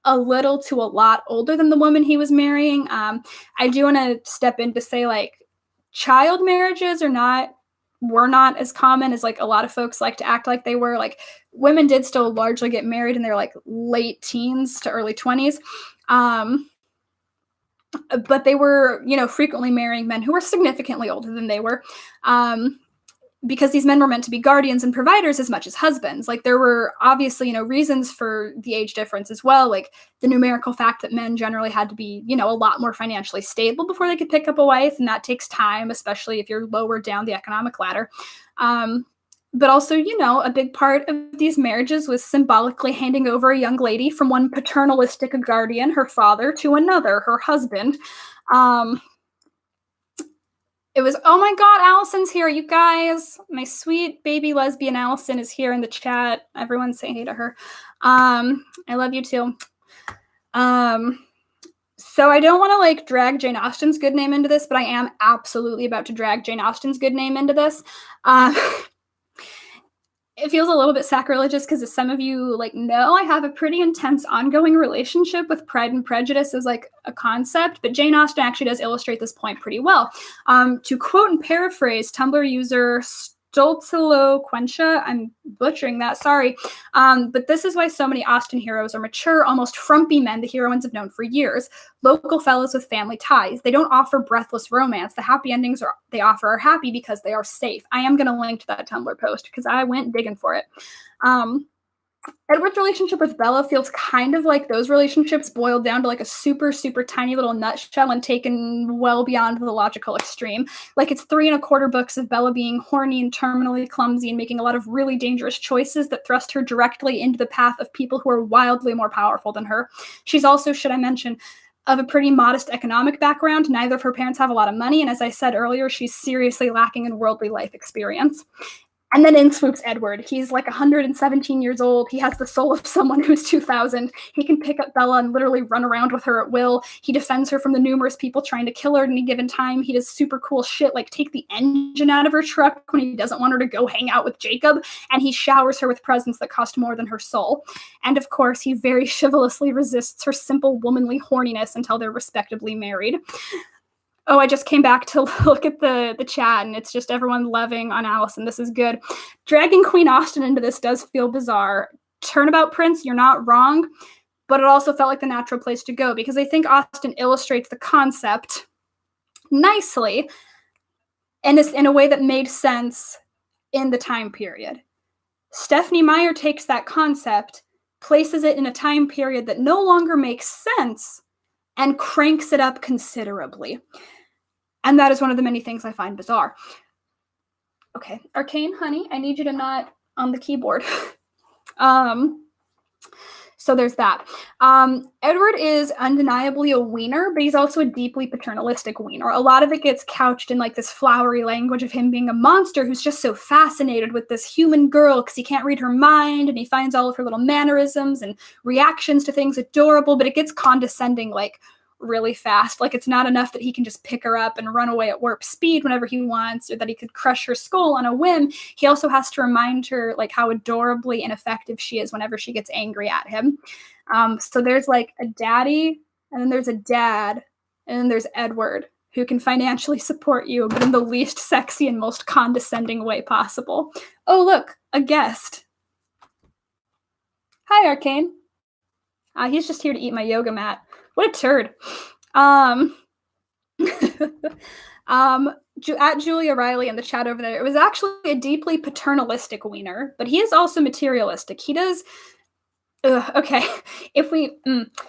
a little to a lot older than the woman he was marrying. I do want to step in to say like child marriages were not as common as like a lot of folks like to act like they were. Like women did still largely get married in their like late teens to early 20s. But they were, frequently marrying men who were significantly older than they were, because these men were meant to be guardians and providers as much as husbands. Like there were obviously, reasons for the age difference as well, like the numerical fact that men generally had to be, a lot more financially stable before they could pick up a wife, and that takes time, especially if you're lower down the economic ladder. But also, a big part of these marriages was symbolically handing over a young lady from one paternalistic guardian, her father, to another, her husband. It was, oh my God, Allison's here, you guys. My sweet baby lesbian Allison is here in the chat. Everyone say hey to her. I love you too. So I don't want to like drag Jane Austen's good name into this, but I am absolutely about to drag Jane Austen's good name into this. It feels a little bit sacrilegious because as some of you know, I have a pretty intense ongoing relationship with Pride and Prejudice as like a concept, but Jane Austen actually does illustrate this point pretty well. To quote and paraphrase Tumblr user Stoltaloquentia, I'm butchering that, sorry. But this is why so many Austen heroes are mature, almost frumpy men the heroines have known for years. Local fellows with family ties. They don't offer breathless romance. The happy endings they offer are happy because they are safe. I am going to link to that Tumblr post because I went digging for it. Edward's relationship with Bella feels kind of like those relationships boiled down to like a super, super tiny little nutshell and taken well beyond the logical extreme. Like it's 3 1/4 books of Bella being horny and terminally clumsy and making a lot of really dangerous choices that thrust her directly into the path of people who are wildly more powerful than her. She's also, should I mention, of a pretty modest economic background. Neither of her parents have a lot of money, and as I said earlier, she's seriously lacking in worldly life experience. And then in swoops Edward. He's like 117 years old. He has the soul of someone who's 2,000. He can pick up Bella and literally run around with her at will. He defends her from the numerous people trying to kill her at any given time. He does super cool shit, like take the engine out of her truck when he doesn't want her to go hang out with Jacob. And he showers her with presents that cost more than her soul. And of course, he very chivalrously resists her simple womanly horniness until they're respectably married. Oh, I just came back to look at the chat, and it's just everyone loving on Allison. This is good. Dragging Queen Austen into this does feel bizarre. Turnabout Prince, you're not wrong, but it also felt like the natural place to go because I think Austen illustrates the concept nicely and in a way that made sense in the time period. Stephenie Meyer takes that concept, places it in a time period that no longer makes sense, and cranks it up considerably. And that is one of the many things I find bizarre. Okay, Arcane, honey, I need you to not on the keyboard. So there's that. Edward is undeniably a wiener, but he's also a deeply paternalistic wiener. A lot of it gets couched in like this flowery language of him being a monster who's just so fascinated with this human girl because he can't read her mind and he finds all of her little mannerisms and reactions to things adorable, but it gets condescending like really fast. Like it's not enough that he can just pick her up and run away at warp speed whenever he wants, or that he could crush her skull on a whim. He also has to remind her like how adorably ineffective she is whenever she gets angry at him. So there's like a daddy, and then there's a dad, and then there's Edward, who can financially support you, but in the least sexy and most condescending way possible. Oh, look, a guest. Hi, Arcane. He's just here to eat my yoga mat. What a turd. At Julia Riley in the chat over there, it was actually a deeply paternalistic wiener, but he is also materialistic. He does. Okay,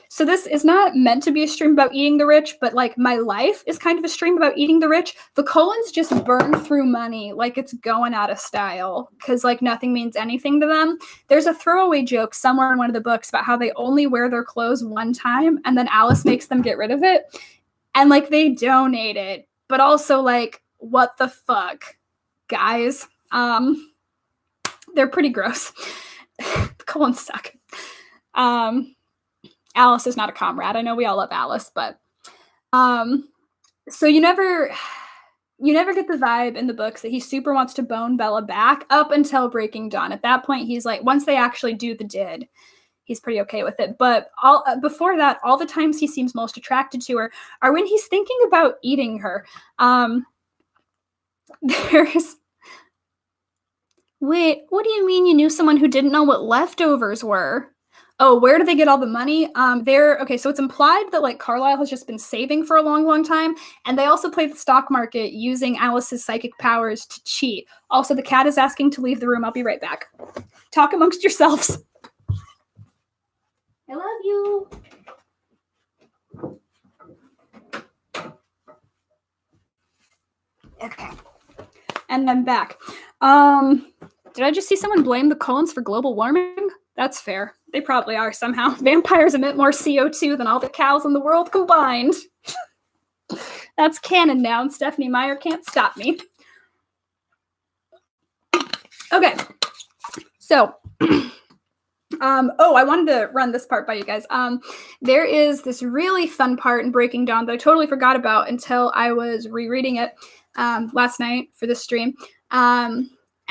so this is not meant to be a stream about eating the rich, but like my life is kind of a stream about eating the rich. The Colons just burn through money like it's going out of style because like nothing means anything to them. There's a throwaway joke somewhere in one of the books about how they only wear their clothes one time and then Alice makes them get rid of it. And like they donate it, but also like, what the fuck, guys? They're pretty gross. The Colons suck. Alice is not a comrade. I know we all love Alice, but so you never get the vibe in the books that he super wants to bone Bella back up until Breaking Dawn. At that point, he's like, once they actually do the did, he's pretty okay with it. But before that, all the times he seems most attracted to her are when he's thinking about eating her. Wait, what do you mean you knew someone who didn't know what leftovers were? Oh, where do they get all the money? Okay, so it's implied that like Carlisle has just been saving for a long, long time, and they also play the stock market using Alice's psychic powers to cheat. Also, the cat is asking to leave the room. I'll be right back. Talk amongst yourselves. I love you. Okay, and I'm back. Did I just see someone blame the Colons for global warming? That's fair. They probably are somehow. Vampires emit more CO2 than all the cows in the world combined. That's canon now, and Stephenie Meyer can't stop me. Okay. So, I wanted to run this part by you guys. There is this really fun part in Breaking Dawn that I totally forgot about until I was rereading it last night for this stream.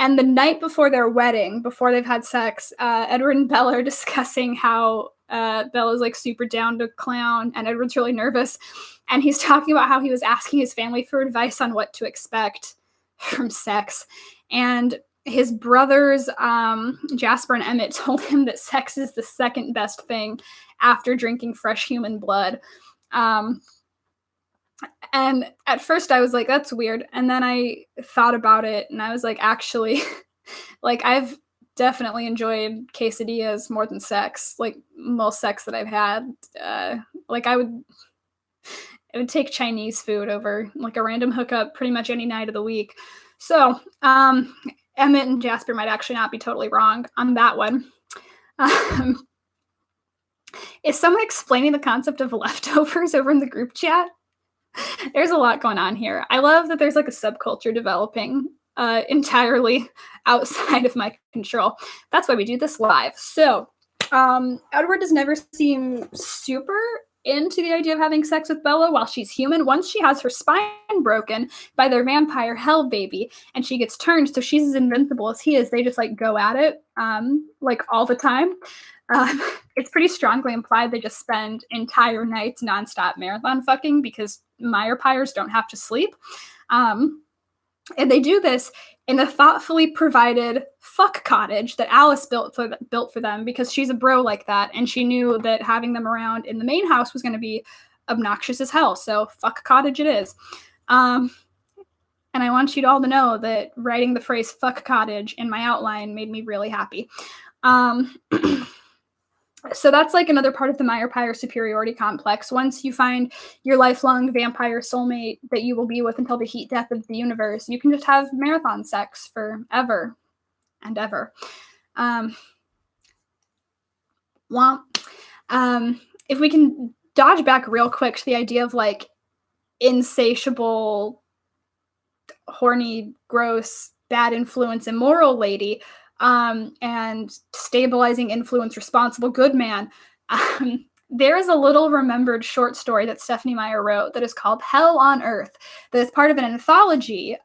And the night before their wedding, before they've had sex, Edward and Bella are discussing how Bella's like super down to clown and Edward's really nervous. And he's talking about how he was asking his family for advice on what to expect from sex. And his brothers, Jasper and Emmett, told him that sex is the second best thing after drinking fresh human blood. And at first I was like, that's weird. And then I thought about it and I was like, actually, like I've definitely enjoyed quesadillas more than sex. Like most sex that I've had. Like it would take Chinese food over like a random hookup pretty much any night of the week. So Emmett and Jasper might actually not be totally wrong on that one. Is someone explaining the concept of leftovers over in the group chat? There's a lot going on here. I love that there's like a subculture developing entirely outside of my control. That's why we do this live. So, Edward does never seem super into the idea of having sex with Bella while she's human. Once she has her spine broken by their vampire hell baby and she gets turned, so she's as invincible as he is, they just like go at it like all the time. It's pretty strongly implied they just spend entire nights nonstop marathon fucking because Meyer pyres don't have to sleep. And they do this in a thoughtfully provided fuck cottage that Alice built for them because she's a bro like that, and she knew that having them around in the main house was going to be obnoxious as hell. So fuck cottage it is. And I want you all to know that writing the phrase fuck cottage in my outline made me really happy. So that's like another part of the Meyer-Pyre superiority complex. Once you find your lifelong vampire soulmate that you will be with until the heat death of the universe, you can just have marathon sex forever and ever. If we can dodge back real quick to the idea of like insatiable, horny, gross, bad influence, immoral lady, and stabilizing influence, responsible good man. There is a little remembered short story that Stephenie Meyer wrote that is called Hell on Earth, that is part of an anthology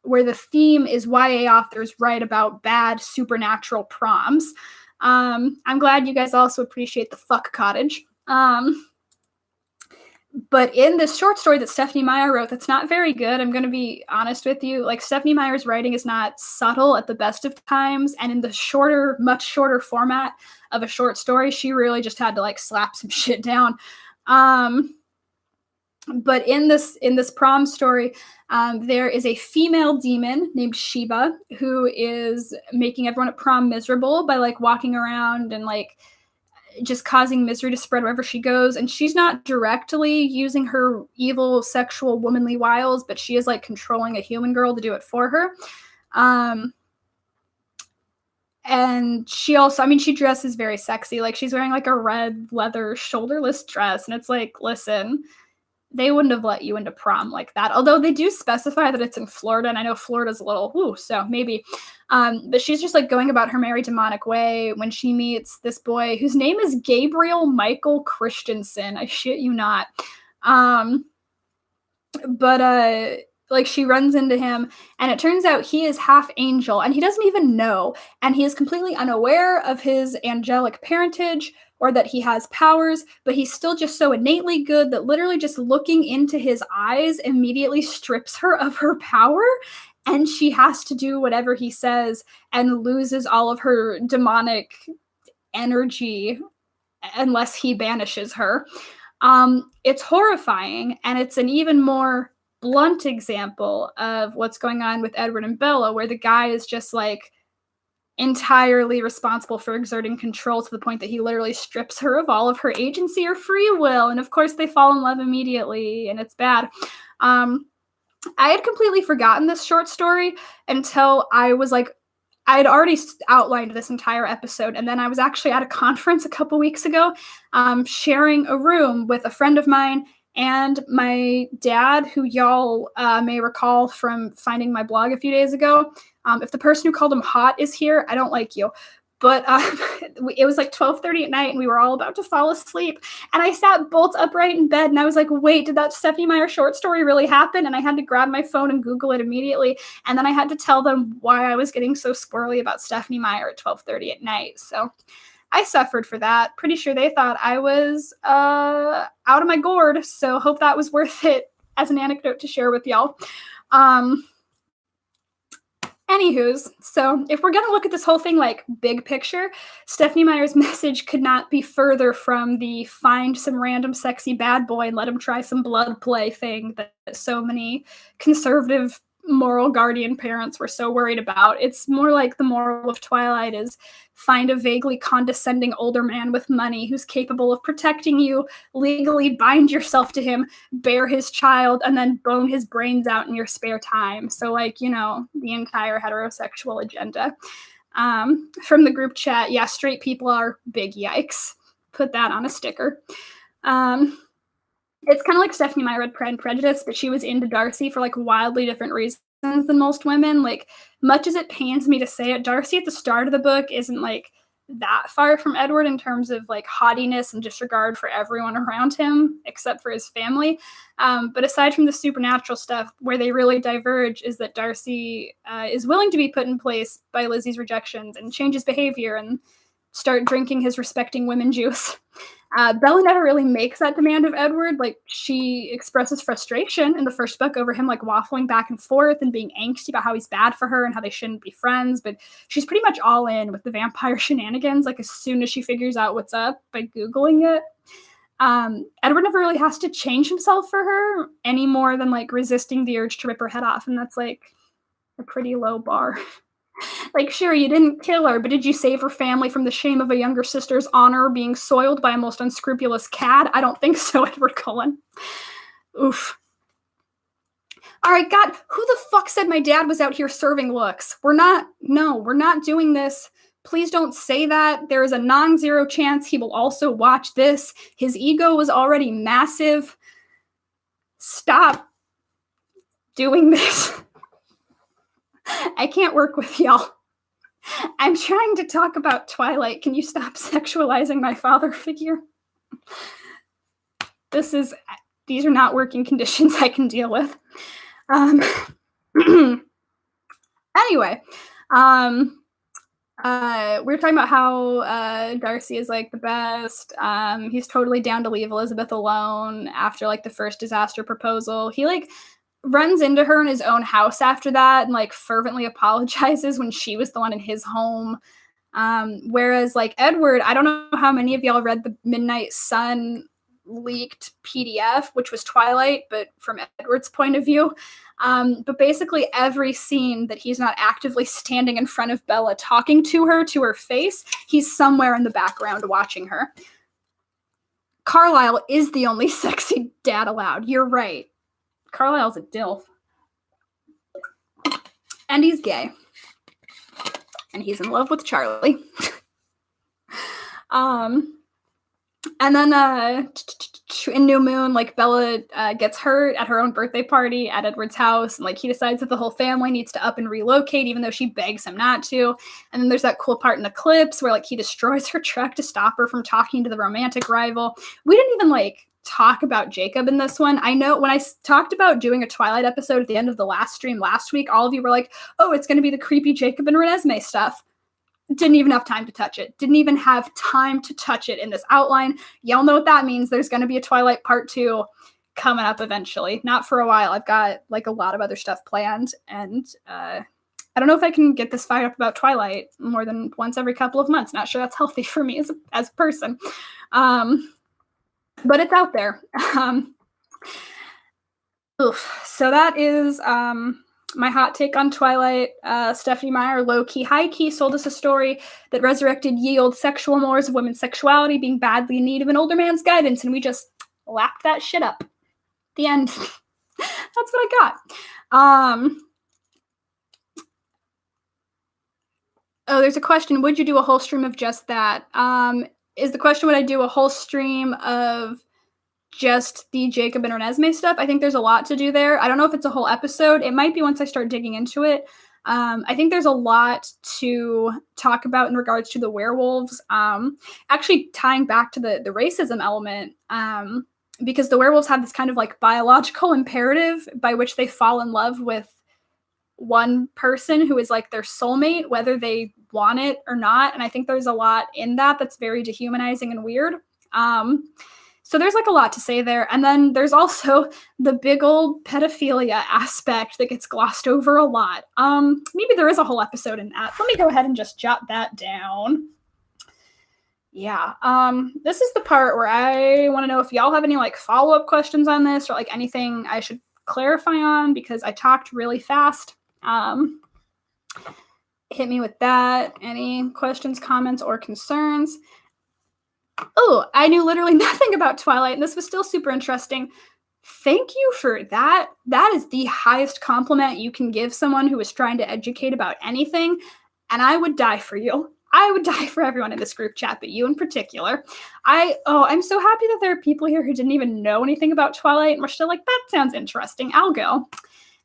where the theme is YA authors write about bad supernatural proms. I'm glad you guys also appreciate the fuck cottage. But in this short story that Stephenie Meyer wrote, that's not very good. I'm going to be honest with you. Like, Stephenie Meyer's writing is not subtle at the best of times. And in the shorter, much shorter format of a short story, she really just had to like slap some shit down. But in this prom story, there is a female demon named Sheba who is making everyone at prom miserable by like walking around and like just causing misery to spread wherever she goes. And she's not directly using her evil sexual womanly wiles, but she is like controlling a human girl to do it for her. And she also, I mean, she dresses very sexy. Like, she's wearing like a red leather shoulderless dress. And it's like, listen, they wouldn't have let you into prom like that. Although they do specify that it's in Florida, and I know Florida's a little, so maybe. But she's just like going about her merry demonic way when she meets this boy whose name is Gabriel Michael Christensen. I shit you not. Like, she runs into him, and it turns out he is half angel, and he doesn't even know, and he is completely unaware of his angelic parentage or that he has powers, but he's still just so innately good that literally just looking into his eyes immediately strips her of her power, and she has to do whatever he says and loses all of her demonic energy unless he banishes her. It's horrifying, and it's an even more blunt example of what's going on with Edward and Bella, where the guy is just like entirely responsible for exerting control to the point that he literally strips her of all of her agency or free will. And of course they fall in love immediately, and it's bad. I had completely forgotten this short story until I was like, I had already outlined this entire episode, and then I was actually at a conference a couple weeks ago, sharing a room with a friend of mine and my dad, who y'all may recall from finding my blog a few days ago. If the person who called him hot is here, I don't like you. But it was like 12:30 at night, and we were all about to fall asleep. And I sat bolt upright in bed, and I was like, wait, did that Stephenie Meyer short story really happen? And I had to grab my phone and Google it immediately. And then I had to tell them why I was getting so squirrely about Stephenie Meyer at 12:30 at night. So I suffered for that. Pretty sure they thought I was out of my gourd. So hope that was worth it as an anecdote to share with y'all. Anywho's, so if we're going to look at this whole thing like big picture, Stephenie Meyer's message could not be further from the find some random sexy bad boy and let him try some blood play thing that so many conservative moral guardian parents were so worried about. It's more like the moral of Twilight is find a vaguely condescending older man with money who's capable of protecting you, legally bind yourself to him, bear his child, and then bone his brains out in your spare time. So like, you know, the entire heterosexual agenda. From the group chat, yeah, straight people are big yikes. Put that on a sticker. It's kind of like Stephenie Meyer read Pride and Prejudice, but she was into Darcy for like wildly different reasons than most women. Like, much as it pains me to say it, Darcy at the start of the book isn't like that far from Edward in terms of like haughtiness and disregard for everyone around him except for his family. But aside from the supernatural stuff, where they really diverge is that Darcy is willing to be put in place by Lizzie's rejections and change his behavior and start drinking his respecting women juice. Bella never really makes that demand of Edward. Like, she expresses frustration in the first book over him like waffling back and forth and being angsty about how he's bad for her and how they shouldn't be friends. But she's pretty much all in with the vampire shenanigans, like as soon as she figures out what's up by Googling it. Edward never really has to change himself for her any more than like resisting the urge to rip her head off. And that's like a pretty low bar. Like, sure, you didn't kill her, but did you save her family from the shame of a younger sister's honor being soiled by a most unscrupulous cad? I don't think so, Edward Cullen. Oof. All right, God, who the fuck said my dad was out here serving looks? We're not doing this. Please don't say that. There is a non-zero chance he will also watch this. His ego was already massive. Stop doing this. I can't work with y'all. I'm trying to talk about Twilight. Can you stop sexualizing my father figure? These are not working conditions I can deal with. Anyway, we were talking about how Darcy is like the best. He's totally down to leave Elizabeth alone after like the first disaster proposal. He like runs into her in his own house after that and like fervently apologizes when she was the one in his home. Whereas like Edward, I don't know how many of y'all read the Midnight Sun leaked PDF, which was Twilight, but from Edward's point of view. But basically every scene that he's not actively standing in front of Bella talking to her face, he's somewhere in the background watching her. Carlisle is the only sexy dad allowed. You're right. Carlisle's a dilf. And he's gay. And he's in love with Charlie. And then in New Moon, like Bella gets hurt at her own birthday party at Edward's house, and like he decides that the whole family needs to up and relocate, even though she begs him not to. And then there's that cool part in Eclipse where like he destroys her truck to stop her from talking to the romantic rival. We didn't even like talk about Jacob in this one. I know when I talked about doing a Twilight episode at the end of the last stream last week, all of you were like, oh, it's going to be the creepy Jacob and Renesmee stuff. Didn't even have time to touch it. Didn't even have time to touch it in this outline. Y'all know what that means. There's going to be a Twilight part 2 coming up eventually. Not for a while. I've got like a lot of other stuff planned, and I don't know if I can get this fired up about Twilight more than once every couple of months. Not sure that's healthy for me as a person. But it's out there. So that is my hot take on Twilight. Stephenie Meyer, low-key, high-key, sold us a story that resurrected ye olde sexual mores of women's sexuality being badly in need of an older man's guidance, and we just lapped that shit up. The end. That's what I got. Oh, there's a question. Would you do a whole stream of just that? Is the question, would I do a whole stream of just the Jacob and Renesmee stuff? I think there's a lot to do there. I don't know if it's a whole episode. It might be once I start digging into it. I think there's a lot to talk about in regards to the werewolves. Actually tying back to the racism element, because the werewolves have this kind of like biological imperative by which they fall in love with one person who is like their soulmate, whether they want it or not. And I think there's a lot in that that's very dehumanizing and weird. So there's like a lot to say there. And then there's also the big old pedophilia aspect that gets glossed over a lot. Maybe there is a whole episode in that. Let me go ahead and just jot that down. Yeah. This is the part where I want to know if y'all have any like follow-up questions on this or like anything I should clarify on, because I talked really fast. Hit me with that. Any questions, comments, or concerns? Oh, I knew literally nothing about Twilight, and this was still super interesting. Thank you for that. That is the highest compliment you can give someone who is trying to educate about anything, and I would die for you. I would die for everyone in this group chat, but you in particular. I'm so happy that there are people here who didn't even know anything about Twilight and were still like, that sounds interesting. I'll go.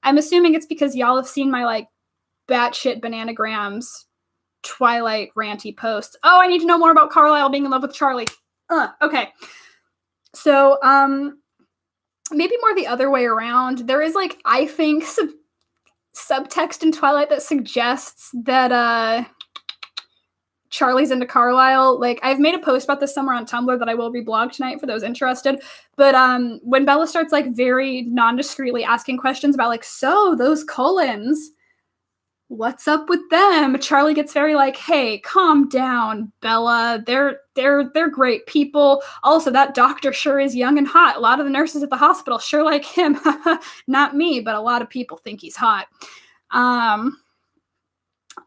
I'm assuming it's because y'all have seen my like batshit bananagrams Twilight ranty posts. Oh, I need to know more about Carlisle being in love with Charlie. Okay. So, maybe more the other way around. There is like, I think, subtext in Twilight that suggests that Charlie's into Carlisle. Like, I've made a post about this somewhere on Tumblr that I will reblog tonight for those interested. But when Bella starts like very non-discreetly asking questions about like, so those Cullens, what's up with them? Charlie gets very like, hey, calm down, Bella. They're great people. Also, that doctor sure is young and hot. A lot of the nurses at the hospital sure like him. Not me, but a lot of people think he's hot.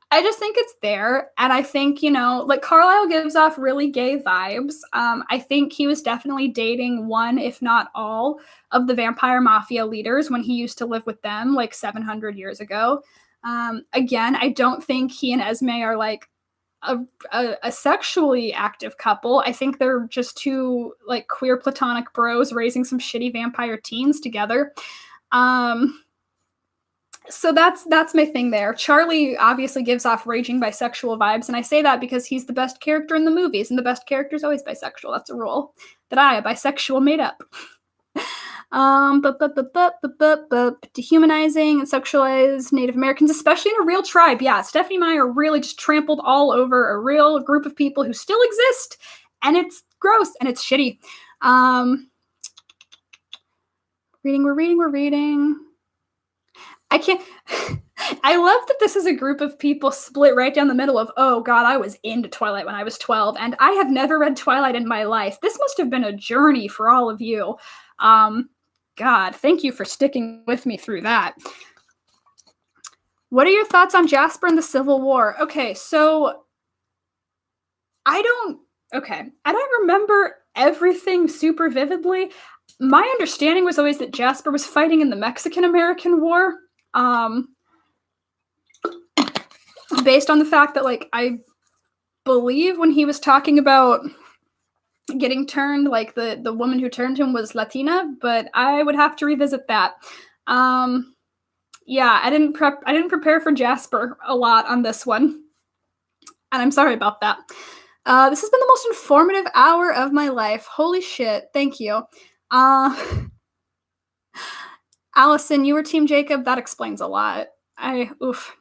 I just think it's there. And I think, you know, like Carlisle gives off really gay vibes. I think he was definitely dating one, if not all, of the vampire mafia leaders when he used to live with them like 700 years ago. Again, I don't think he and Esme are like a sexually active couple. I think they're just two like queer platonic bros raising some shitty vampire teens together. So that's my thing there. Charlie obviously gives off raging bisexual vibes, and I say that because he's the best character in the movies, and the best character is always bisexual. That's a rule that I, a bisexual, made up. Dehumanizing and sexualize Native Americans, especially in a real tribe. Yeah, Stephenie Meyer really just trampled all over a real group of people who still exist, and it's gross and it's shitty. We're reading. I can't. I love that this is a group of people split right down the middle of, oh God, I was into Twilight when I was 12, and I have never read Twilight in my life. This must have been a journey for all of you. God, thank you for sticking with me through that. What are your thoughts on Jasper and the Civil War? Okay, so I don't remember everything super vividly. My understanding was always that Jasper was fighting in the Mexican-American War. Based on the fact that, like, I believe when he was talking about getting turned, like, the woman who turned him was Latina, but I would have to revisit that. Yeah, I didn't prepare for Jasper a lot on this one, and I'm sorry about that. This has been the most informative hour of my life. Holy shit, thank you. Allison, you were Team Jacob. That explains a lot. Oof.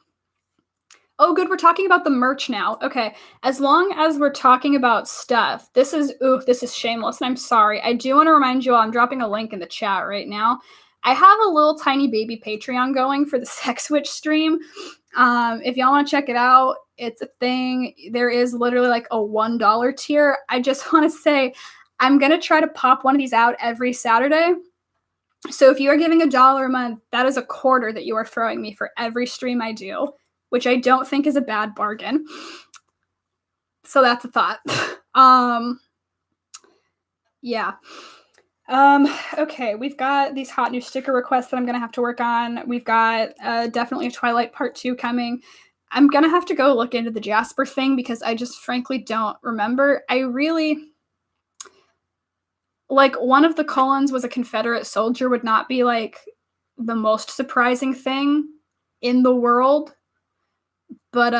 Oh, good. We're talking about the merch now. Okay. As long as we're talking about stuff, this is shameless, and I'm sorry. I do want to remind you all, I'm dropping a link in the chat right now. I have a little tiny baby Patreon going for the Sex Witch stream. If y'all want to check it out, it's a thing. There is literally like a $1 tier. I just want to say, I'm going to try to pop one of these out every Saturday. So if you are giving $1 a month, that is a quarter that you are throwing me for every stream I do, which I don't think is a bad bargain. So that's a thought. Yeah. Okay, we've got these hot new sticker requests that I'm going to have to work on. We've got definitely a Twilight Part 2 coming. I'm going to have to go look into the Jasper thing because I just frankly don't remember. I really... Like, one of the Cullens was a Confederate soldier would not be, like, the most surprising thing in the world. But,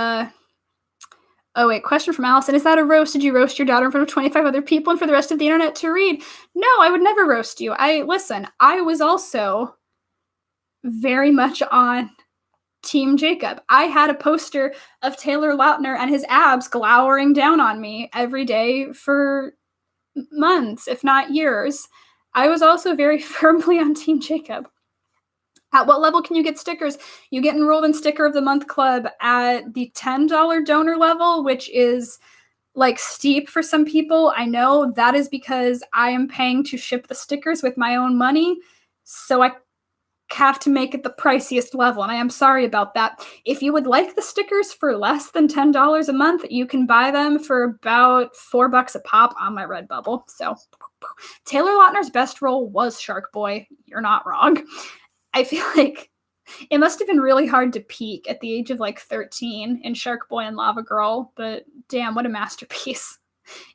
oh, wait, question from Allison. Is that a roast? Did you roast your daughter in front of 25 other people and for the rest of the internet to read? No, I would never roast you. Listen, I was also very much on Team Jacob. I had a poster of Taylor Lautner and his abs glowering down on me every day for months, if not years. I was also very firmly on Team Jacob. At what level can you get stickers? You get enrolled in Sticker of the Month Club at the $10 donor level, which is like steep for some people. I know that is because I am paying to ship the stickers with my own money, so I have to make it the priciest level, and I am sorry about that. If you would like the stickers for less than $10 a month, you can buy them for about $4 a pop on my Redbubble. So Taylor Lautner's best role was Shark Boy. You're not wrong. I feel like it must have been really hard to peak at the age of like 13 in Shark Boy and Lava Girl, but damn, what a masterpiece.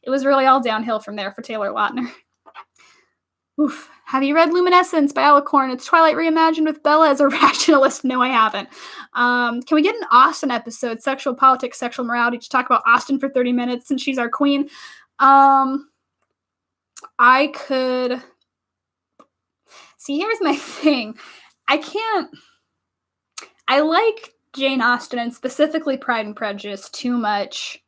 It was really all downhill from there for Taylor Lautner. Oof. Have you read Luminescence by Alicorn? It's Twilight reimagined with Bella as a rationalist. No, I haven't. Can we get an Austen episode, sexual politics, sexual morality, to talk about Austen for 30 minutes since she's our queen? I could. See, here's my thing. I like Jane Austen and specifically Pride and Prejudice too much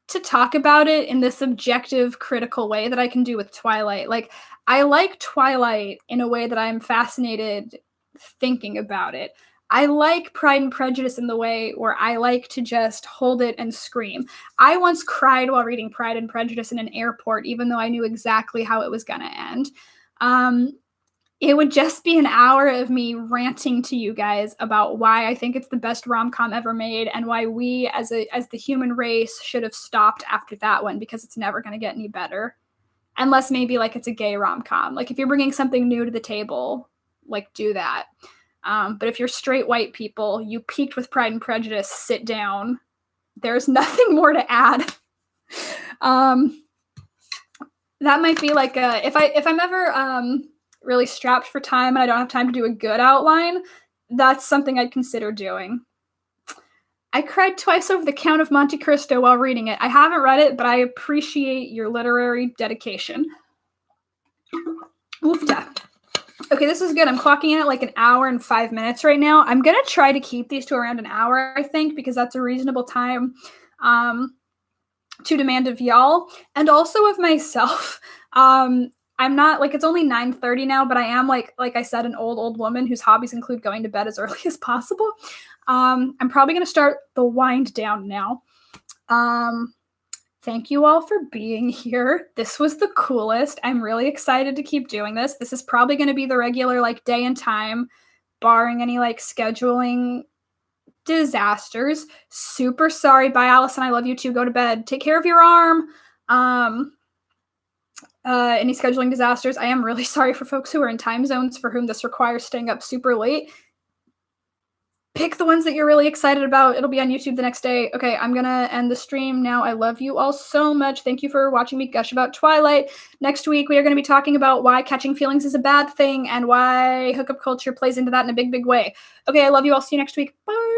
to talk about it in this objective, critical way that I can do with Twilight. Like, I like Twilight in a way that I'm fascinated thinking about it. I like Pride and Prejudice in the way where I like to just hold it and scream. I once cried while reading Pride and Prejudice in an airport, even though I knew exactly how it was going to end. It would just be an hour of me ranting to you guys about why I think it's the best rom-com ever made and why we as the human race should have stopped after that one, because it's never going to get any better. Unless maybe like it's a gay rom-com. Like if you're bringing something new to the table, like do that. But if you're straight white people, you peaked with Pride and Prejudice, sit down. There's nothing more to add. That might be like if I'm ever really strapped for time and I don't have time to do a good outline, that's something I'd consider doing. I cried twice over The Count of Monte Cristo while reading it. I haven't read it, but I appreciate your literary dedication. Oofda. Okay, this is good. I'm clocking in at like an hour and 5 minutes right now. I'm going to try to keep these to around an hour, I think, because that's a reasonable time to demand of y'all and also of myself. I'm not, like, it's only 9:30 now, but I am, like I said, an old woman whose hobbies include going to bed as early as possible. I'm probably going to start the wind down now. Thank you all for being here. This was the coolest. I'm really excited to keep doing this. This is probably going to be the regular, like, day and time, barring any, like, scheduling disasters. Super sorry. Bye, Allison. I love you too. Go to bed. Take care of your arm. Any scheduling disasters. I am really sorry for folks who are in time zones for whom this requires staying up super late. Pick the ones that you're really excited about. It'll be on YouTube the next day. Okay, I'm gonna end the stream now. I love you all so much. Thank you for watching me gush about Twilight. Next week, we are going to be talking about why catching feelings is a bad thing and why hookup culture plays into that in a big, big way. Okay, I love you all. See you next week. Bye.